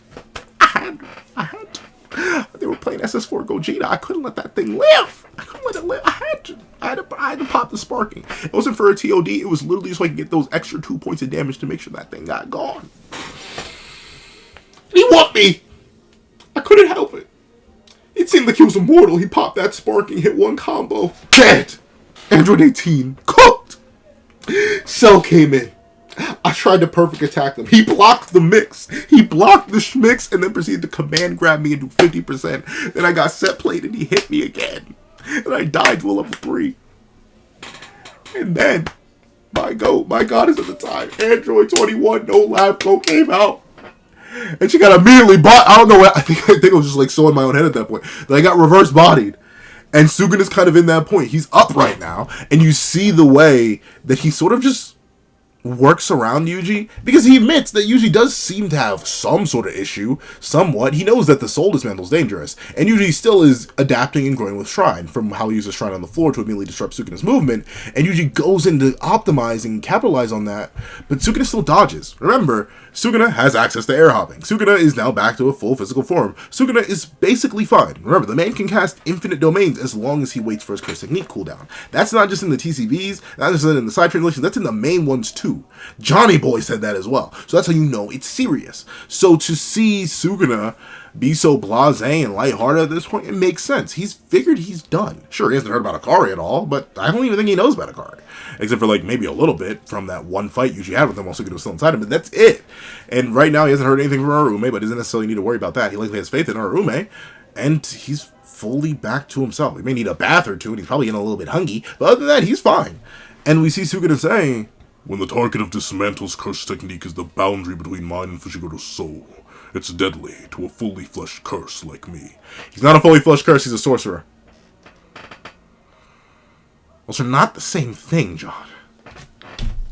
I had to. They were playing SS4 Gogeta. I couldn't let that thing live. I couldn't let it live. I had to pop the sparking. It wasn't for a TOD. It was literally so I could get those extra 2 points of damage to make sure that thing got gone. He whooped me. I couldn't help it. It seemed like he was immortal. He popped that sparking, hit 1 combo. Dead. Android 18. Cooked. Cell came in. I tried to perfect attack them. He blocked the mix. He blocked the schmix and then proceeded to command grab me and do 50%. Then I got set played and he hit me again. And I died to a level 3. And then, my goddess at the time, Android 21, no lab coat came out. And she got immediately bought. I don't know what. I think I was just like so in my own head at that point. That I got reverse bodied. And Sukuna's kind of in that point. He's up right now. And you see the way that he sort of just works around Yuji, because he admits that Yuji does seem to have some sort of issue, somewhat. He knows that the soul dismantle is dangerous, and Yuji still is adapting and growing with Shrine, from how he uses Shrine on the floor to immediately disrupt Sukuna's movement, and Yuji goes in to optimize and capitalize on that, but Sukuna still dodges. Remember, Sukuna has access to air hopping. Sukuna is now back to a full physical form. Sukuna is basically fine. Remember, the man can cast infinite domains as long as he waits for his curse technique cooldown. That's not just in the TCVs, not just in the side translations, that's in the main ones too. Johnny Boy said that as well. So that's how you know it's serious. So to see Sukuna be so blasé and lighthearted at this point, it makes sense. He's figured he's done. Sure, he hasn't heard about Akari at all, but I don't even think he knows about Akari. Except for like maybe a little bit from that one fight Yuji had with him while Sukuna was still inside him, but that's it. And right now he hasn't heard anything from Arume, but doesn't necessarily need to worry about that. He likely has faith in Arume, and he's fully back to himself. He may need a bath or two, and he's probably getting a little bit hungry, but other than that, he's fine. And we see Sukuna saying, when the target of Dismantle's curse technique is the boundary between mine and Fujigoto's soul, it's deadly to a fully fleshed curse like me. He's not a fully fleshed curse, he's a sorcerer. Those are not the same thing, John.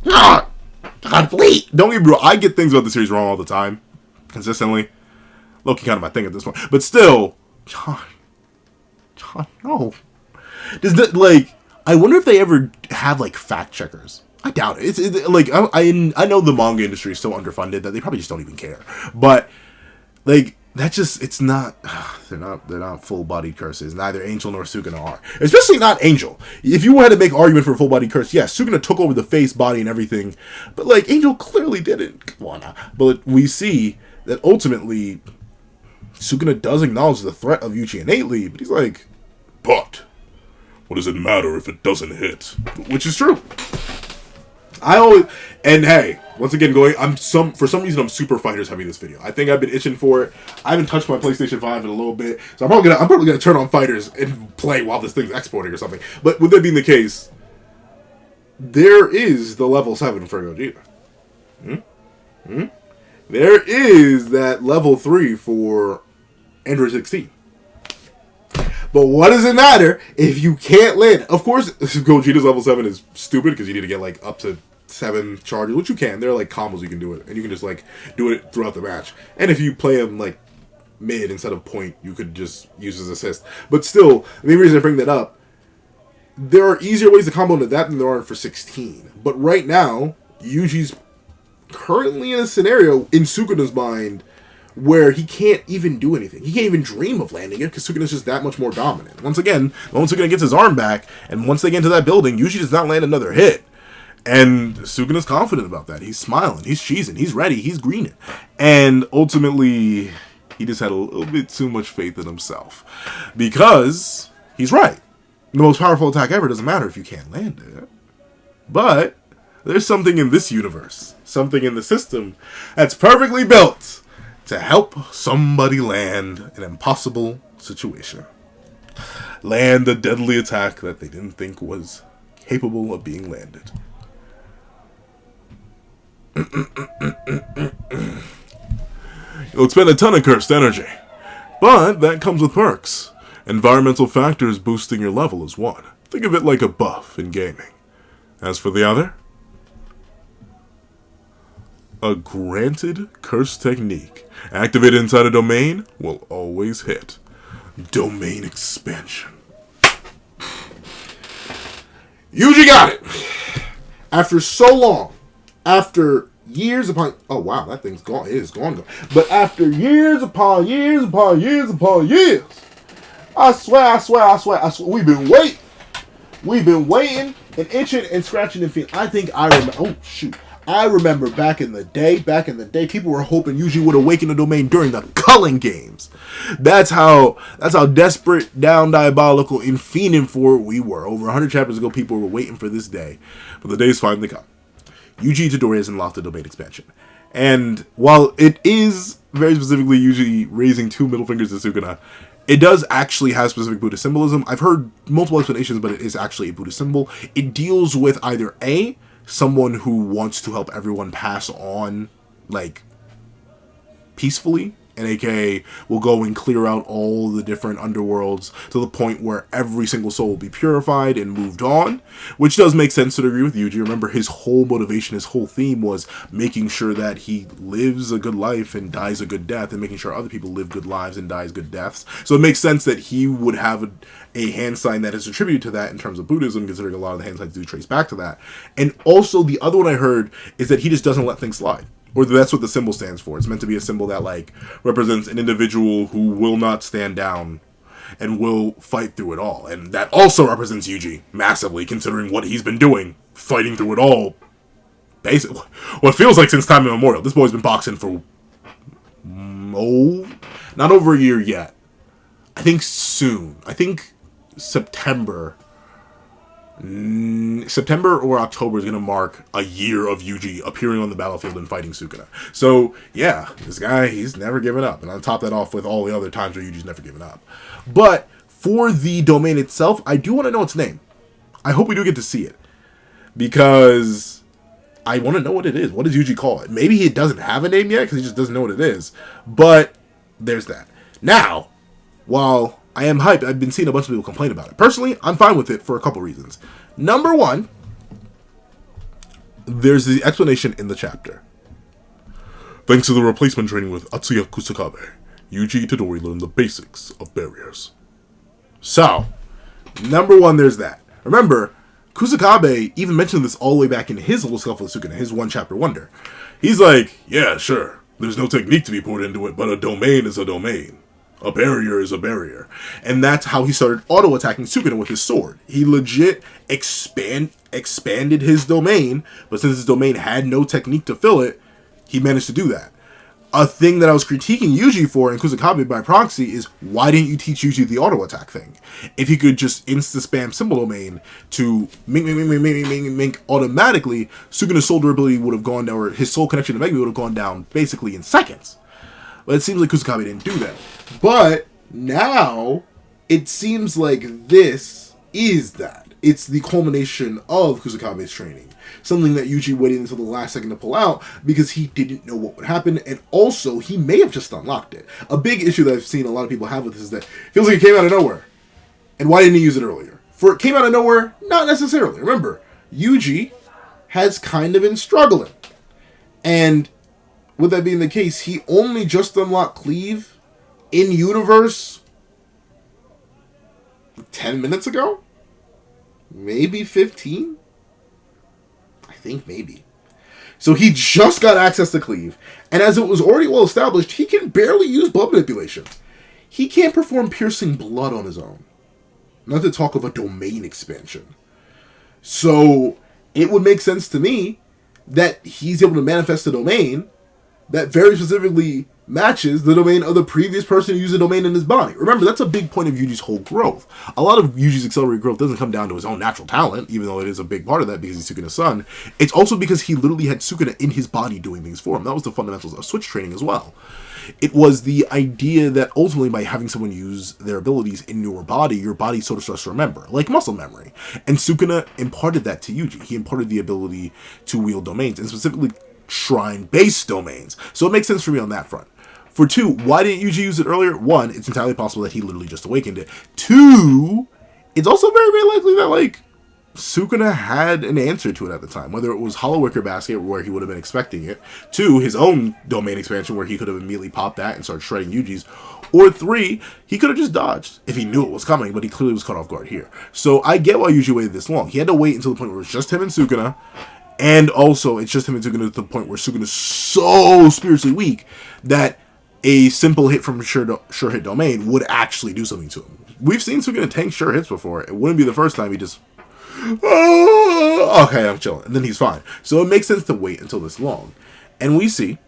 God, please! Don't get me wrong, I get things about the series wrong all the time. Consistently. Low-key kind of my thing at this point. But still, John, no. Does that, like, I wonder if they ever have, like, fact checkers. I doubt it. It's like, I know the manga industry is so underfunded that they probably just don't even care. But, like, that just, it's not, they're not full-bodied curses. Neither Angel nor Sukuna are. Especially not Angel. If you had to make an argument for a full-bodied curse, yes, Sukuna took over the face, body, and everything. But, like, Angel clearly didn't. Come on now. But we see that ultimately, Sukuna does acknowledge the threat of YUUJI innately, but he's like, but what does it matter if it doesn't hit? Which is true. And hey, once again, for some reason I'm super fighters heavy this video. I think I've been itching for it. I haven't touched my PlayStation 5 in a little bit, so I'm probably gonna turn on fighters and play while this thing's exporting or something. But with that being the case, there is the level 7 for Gogeta. There is that level 3 for Android 16. But what does it matter if you can't land? Of course, Gogeta's level 7 is stupid because you need to get like up to 7 charges, which you can. There are like combos you can do it, and you can just like do it throughout the match. And if you play him like mid instead of point, you could just use his assist. But still, the main reason I bring that up, there are easier ways to combo into that than there are for 16. But right now, Yuji's currently in a scenario in Sukuna's mind where he can't even do anything. He can't even dream of landing it because Sukuna's just that much more dominant. Once again, once Sukuna gets his arm back, and once they get into that building, Yuji does not land another hit. And Sukuna's confident about that. He's smiling, he's cheesing, he's ready, he's greening. And ultimately, he just had a little bit too much faith in himself. Because he's right. The most powerful attack ever doesn't matter if you can't land it. But there's something in this universe, something in the system that's perfectly built to help somebody land an impossible situation. Land a deadly attack that they didn't think was capable of being landed. You'll expend a ton of cursed energy, but that comes with perks. Environmental factors boosting your level is one. Think of it like a buff in gaming. As for the other, a granted curse technique activated inside a domain will always hit. Domain expansion. Yuji got it! After so long, after years upon... Oh, wow, that thing's gone. It is gone. But after years upon years upon years upon years, I swear, we've been waiting. We've been waiting and itching and scratching and feeling. I remember... Oh, shoot. I remember back in the day, people were hoping Yuji would awaken the domain during the Culling games. That's how desperate, down diabolical, and fiending for it we were. Over 100 chapters ago, people were waiting for this day. But the day's finally come. Yuji Itadori has unlocked the domain expansion. And while it is very specifically Yuji raising 2 middle fingers to Sukuna, it does actually have specific Buddhist symbolism. I've heard multiple explanations, but it is actually a Buddhist symbol. It deals with either A, someone who wants to help everyone pass on, like, peacefully, and aka will go and clear out all the different underworlds to the point where every single soul will be purified and moved on, which does make sense to agree with Yuji. Remember, his whole motivation, his whole theme was making sure that he lives a good life and dies a good death, and making sure other people live good lives and dies good deaths. So it makes sense that he would have a hand sign that is attributed to that in terms of Buddhism, considering a lot of the hand signs do trace back to that. And also, the other one I heard is that he just doesn't let things slide. Or that's what the symbol stands for. It's meant to be a symbol that, like, represents an individual who will not stand down and will fight through it all. And that also represents Yuji massively, considering what he's been doing, fighting through it all. Basically, what feels like since time immemorial. This boy's been boxing for, not over a year yet. I think soon. I think September or October is going to mark a year of Yuji appearing on the battlefield and fighting Sukuna. So, yeah, this guy, he's never given up. And I'll top that off with all the other times where Yuji's never given up. But for the domain itself, I do want to know its name. I hope we do get to see it. Because I want to know what it is. What does Yuji call it? Maybe he doesn't have a name yet because he just doesn't know what it is. But there's that. Now, while I am hyped, I've been seeing a bunch of people complain about it. Personally, I'm fine with it for a couple reasons. Number one, there's the explanation in the chapter. Thanks to the replacement training with Atsuya Kusakabe, Yuji Itadori learned the basics of barriers. So, number one, there's that. Remember, Kusakabe even mentioned this all the way back in his little Scuffle with Sukuna, his one chapter wonder. He's like, yeah, sure. There's no technique to be poured into it, but a domain is a domain. A barrier is a barrier. And that's how he started auto-attacking Sukuna with his sword. He legit expanded his domain, but since his domain had no technique to fill it, he managed to do that. A thing that I was critiquing Yuji for, and Kusakabe by proxy, is why didn't you teach Yuji the auto-attack thing? If he could just insta-spam symbol domain to mink automatically, Sukuna's soul durability would have gone down, or his soul connection to Megumi would have gone down basically in seconds. But it seems like Kusakabe didn't do that. But now, it seems like this is that. It's the culmination of Kusakabe's training. Something that Yuji waited until the last second to pull out because he didn't know what would happen, and also he may have just unlocked it. A big issue that I've seen a lot of people have with this is that it feels like it came out of nowhere. And why didn't he use it earlier? For it came out of nowhere? Not necessarily. Remember, Yuji has kind of been struggling. And with that being the case, he only just unlocked Cleave in universe 10 minutes ago? Maybe 15? I think maybe. So he just got access to Cleave, and as it was already well established, he can barely use blood manipulation. He can't perform piercing blood on his own. Not to talk of a domain expansion. So it would make sense to me that he's able to manifest a domain that very specifically matches the domain of the previous person who used the domain in his body. Remember, that's a big point of Yuji's whole growth. A lot of Yuji's accelerated growth doesn't come down to his own natural talent, even though it is a big part of that because he's Sukuna's son. It's also because he literally had Sukuna in his body doing things for him. That was the fundamentals of switch training as well. It was the idea that ultimately by having someone use their abilities in your body sort of starts to remember, like muscle memory. And Sukuna imparted that to Yuji. He imparted the ability to wield domains, and specifically shrine-based domains. So it makes sense for me on that front. For two, why didn't Yuji use it earlier? One, it's entirely possible that he literally just awakened it. Two, it's also very, very likely that, like, Sukuna had an answer to it at the time. Whether it was Hollow Wicker Basket, where he would have been expecting it. Two, his own domain expansion, where he could have immediately popped that and started shredding Yuji's. Or three, he could have just dodged if he knew it was coming, but he clearly was caught off guard here. So I get why Yuji waited this long. He had to wait until the point where it was just him and Sukuna. And also, it's just him and Sukuna to the point where Sukuna is so spiritually weak that a simple hit from sure hit domain would actually do something to him. We've seen Sukuna tank sure hits before. It wouldn't be the first time he just, oh, okay, I'm chilling. And then he's fine. So it makes sense to wait until this long. And we see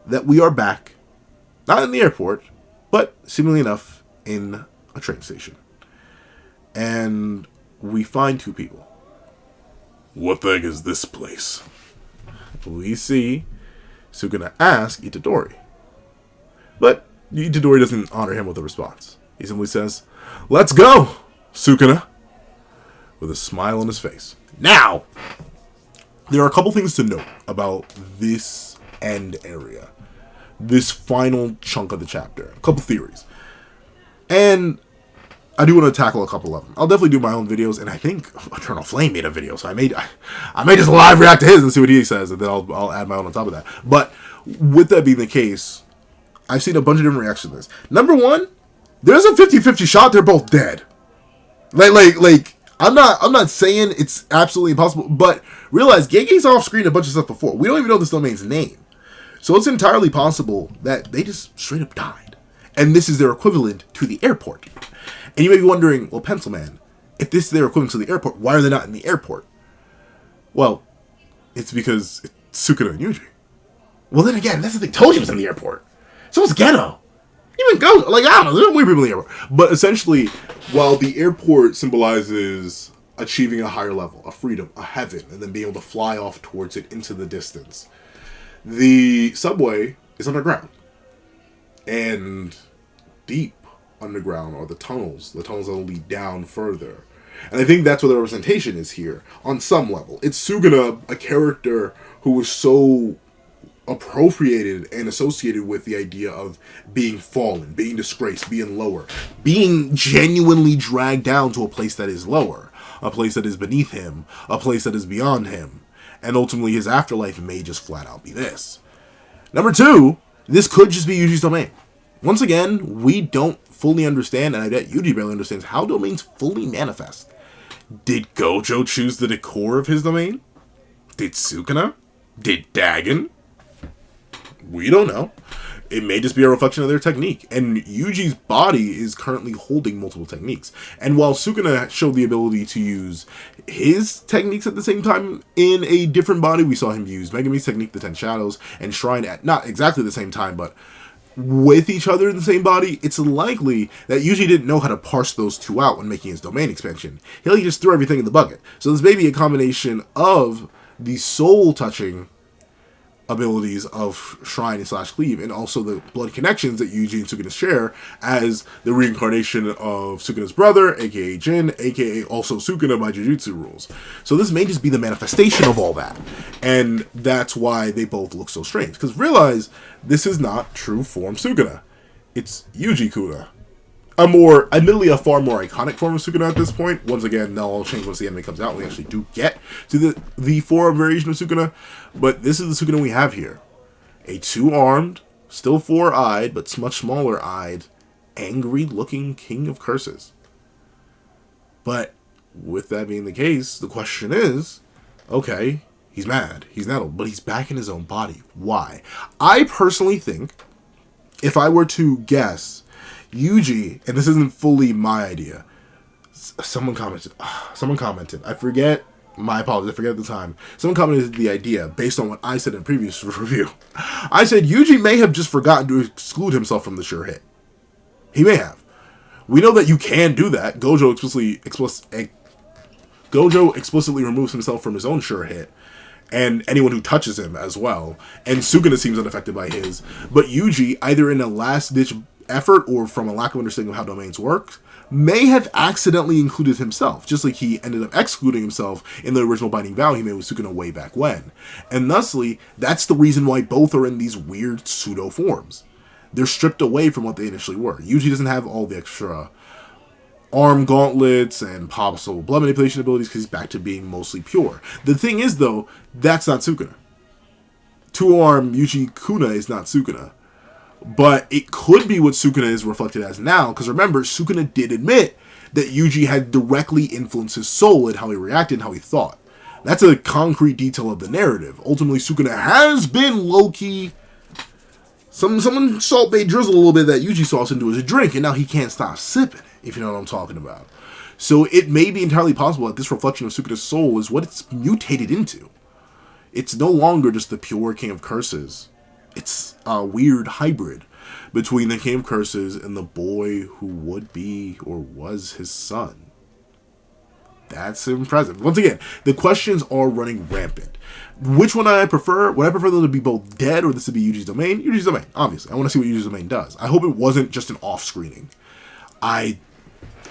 that we are back, not in the airport, but seemingly enough in a train station. And we find two people. What the heck is this place? We see Sukuna ask Itadori. But Itadori doesn't honor him with a response. He simply says, "Let's go, Sukuna," with a smile on his face. Now, there are a couple things to note about this end area. This final chunk of the chapter. A couple theories. And I do want to tackle a couple of them. I'll definitely do my own videos, and I think Eternal Flame made a video, so I may just live react to his and see what he says, and then I'll add my own on top of that. But with that being the case, I've seen a bunch of different reactions to this. Number one, there's a 50-50 shot they're both dead. Like I'm not saying it's absolutely impossible, but realize Gege's off screen a bunch of stuff before. We don't even know this domain's name. So it's entirely possible that they just straight up died. And this is their equivalent to the airport. And you may be wondering, well, Pencilman, if this is their equivalent to the airport, why are they not in the airport? Well, it's because it's Sukuna and Yuji. Well, then again, that's the thing. Told you it was in the airport. So it's Geto. Even Go, like, I don't know, there's weird people in the airport. But essentially, while the airport symbolizes achieving a higher level, a freedom, a heaven, and then being able to fly off towards it into the distance, the subway is underground. And deep underground are the tunnels that will lead down further. And I think that's what the representation is here, on some level. It's Sukuna, a character who was so appropriated and associated with the idea of being fallen, being disgraced, being lower, being genuinely dragged down to a place that is lower, a place that is beneath him, a place that is beyond him, and ultimately his afterlife may just flat out be this. Number two, this could just be Yuji's domain. Once again, we don't fully understand, and I bet Yuji barely understands, how domains fully manifest. Did Gojo choose the decor of his domain? Did Sukuna? Did Dagon? We don't know. It may just be a reflection of their technique. And Yuji's body is currently holding multiple techniques. And while Sukuna showed the ability to use his techniques at the same time in a different body, we saw him use Megami's technique, the Ten Shadows, and Shrine at not exactly the same time, but with each other in the same body. It's likely that Yuji didn't know how to parse those two out when making his domain expansion. He just threw everything in the bucket. So this may be a combination of the soul-touching abilities of Shrine / Cleave, and also the blood connections that Yuji and Sukuna share as the reincarnation of Sukuna's brother, aka Jin, aka also Sukuna by Jujutsu rules. So this may just be the manifestation of all that, and that's why they both look so strange. Because realize, this is not true form Sukuna. It's Yuji Kuna. Admittedly, a far more iconic form of Sukuna at this point. Once again, that'll all change once the anime comes out. We actually do get to the form variation of Sukuna. But this is the Sukuna we have here. A two-armed, still four-eyed, but much smaller-eyed, angry-looking king of curses. But with that being the case, the question is, okay, he's mad, he's nettled, but he's back in his own body. Why? I personally think, if I were to guess, Yuji, and this isn't fully my idea, someone commented, I forget, my apologies, I forget at the time, someone commented the idea based on what I said in a previous review. I said Yuji may have just forgotten to exclude himself from the sure hit. He may have. We know that you can do that. Gojo explicitly removes himself from his own sure hit, and anyone who touches him as well, and Sukuna seems unaffected by his, but Yuji, either in a last-ditch effort or from a lack of understanding of how domains work, may have accidentally included himself, just like he ended up excluding himself in the original binding vow he made with Sukuna way back when. And thusly, that's the reason why both are in these weird pseudo forms. They're stripped away from what they initially were. Yuji doesn't have all the extra arm gauntlets and possible blood manipulation abilities because he's back to being mostly pure. The thing is, though, that's not Sukuna. Two-arm Yuji Kuna is not Sukuna. But it could be what Sukuna is reflected as now, because remember, Sukuna did admit that Yuji had directly influenced his soul and how he reacted and how he thought. That's a concrete detail of the narrative. Ultimately, Sukuna has been low-key. Someone Salt Bay drizzle a little bit of that Yuji sauce into his drink, and now he can't stop sipping it, if you know what I'm talking about. So it may be entirely possible that this reflection of Sukuna's soul is what it's mutated into. It's no longer just the pure King of Curses. It's a weird hybrid between the King of Curses and the boy who would be or was his son. That's impressive. Once again, the questions are running rampant. Which one I prefer? Would I prefer them to be both dead or this to be Yuji's domain? Yuji's domain, obviously. I want to see what Yuji's domain does. I hope it wasn't just an off-screening. I'm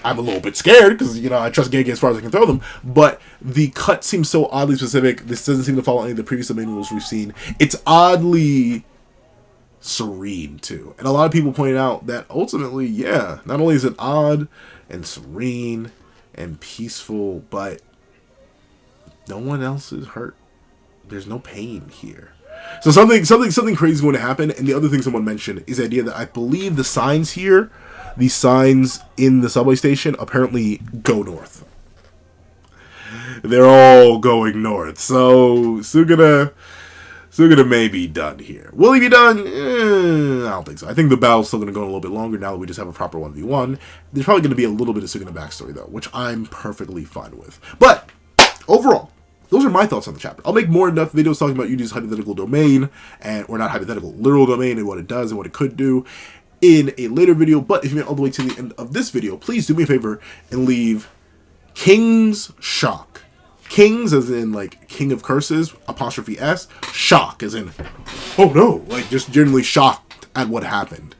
a little bit scared because, I trust Gege as far as I can throw them, but the cut seems so oddly specific. This doesn't seem to follow any of the previous domain rules we've seen. It's oddly serene, too. And a lot of people pointed out that ultimately, yeah, not only is it odd and serene and peaceful, but no one else is hurt. There's no pain here. So something crazy is going to happen. And the other thing someone mentioned is the idea that I believe the signs here, these signs in the subway station, apparently go north. They're all going north. So Sukuna may be done here. Will he be done? I don't think so. I think the battle's still going to go a little bit longer now that we just have a proper 1v1. There's probably going to be a little bit of Sukuna backstory, though, which I'm perfectly fine with. But overall, those are my thoughts on the chapter. I'll make more in-depth videos talking about Yuji's hypothetical domain, or not hypothetical, literal domain, and what it does and what it could do in a later video. But if you made it all the way to the end of this video, please do me a favor and leave King's Shock. Kings as in like King of Curses, apostrophe S. Shock as in, oh no, like just generally shocked at what happened.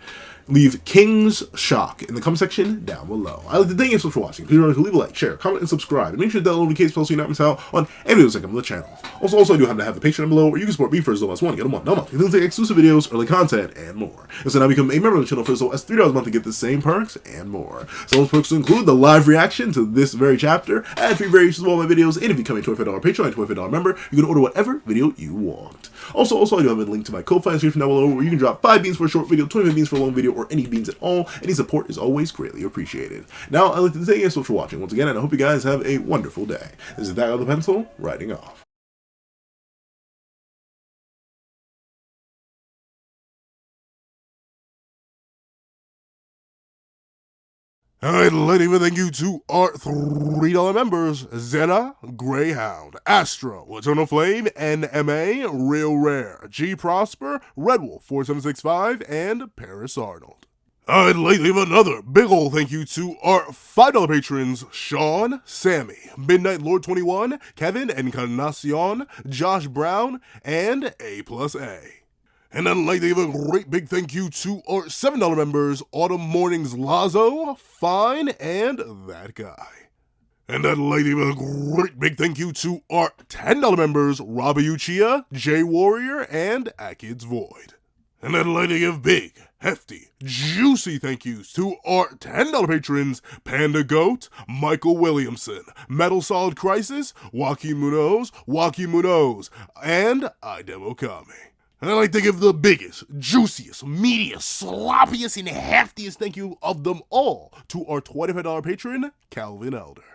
Leave King's Shock in the comment section down below. I'd like to thank you so much for watching. Please remember to leave a like, share, comment, and subscribe. And make sure to download the case so you don't miss out on any videos that come on the channel. Also, I do happen to have the Patreon down below where you can support me for as low as $1, get them on no month. You can take exclusive videos, early content, and more. And so now become a member of the channel for as low as $3 a month to get the same perks and more. So those perks include the live reaction to this very chapter, ad-free variations of all my videos, and if you become a $25 Patreon and $25 member, you can order whatever video you want. Also, I do have a link to my Ko-Fi description down below where you can drop 5 beans for a short video, 25 beans for a long video, or any beans at all. Any support is always greatly appreciated. Now, I'd like to thank you so much for watching once again, and I hope you guys have a wonderful day. This is That Guy with the Pencil, writing off. I'd like to thank you to our $3 members, Zena, Greyhound, Astro, Eternal Flame, NMA, Real Rare, G Prosper, Red Wolf 4765, and Paris Arnold. I'd like to leave another big ol' thank you to our $5 patrons, Sean, Sammy, Midnight Lord 21, Kevin Encarnacion, Josh Brown, and A+A. And I'd like to give a great big thank you to our $7 members, Autumn Mornings Lazo, Fine, and That Guy. And I'd like to give a great big thank you to our $10 members, Robbie Uchiha, J Warrior, and Akid's Void. And I'd like to give big, hefty, juicy thank yous to our $10 patrons, Panda Goat, Michael Williamson, Metal Solid Crisis, Joaquin Munoz, and Idem Okami. And I'd like to give the biggest, juiciest, meatiest, sloppiest, and heftiest thank you of them all to our $25 patron, Calvin Elder.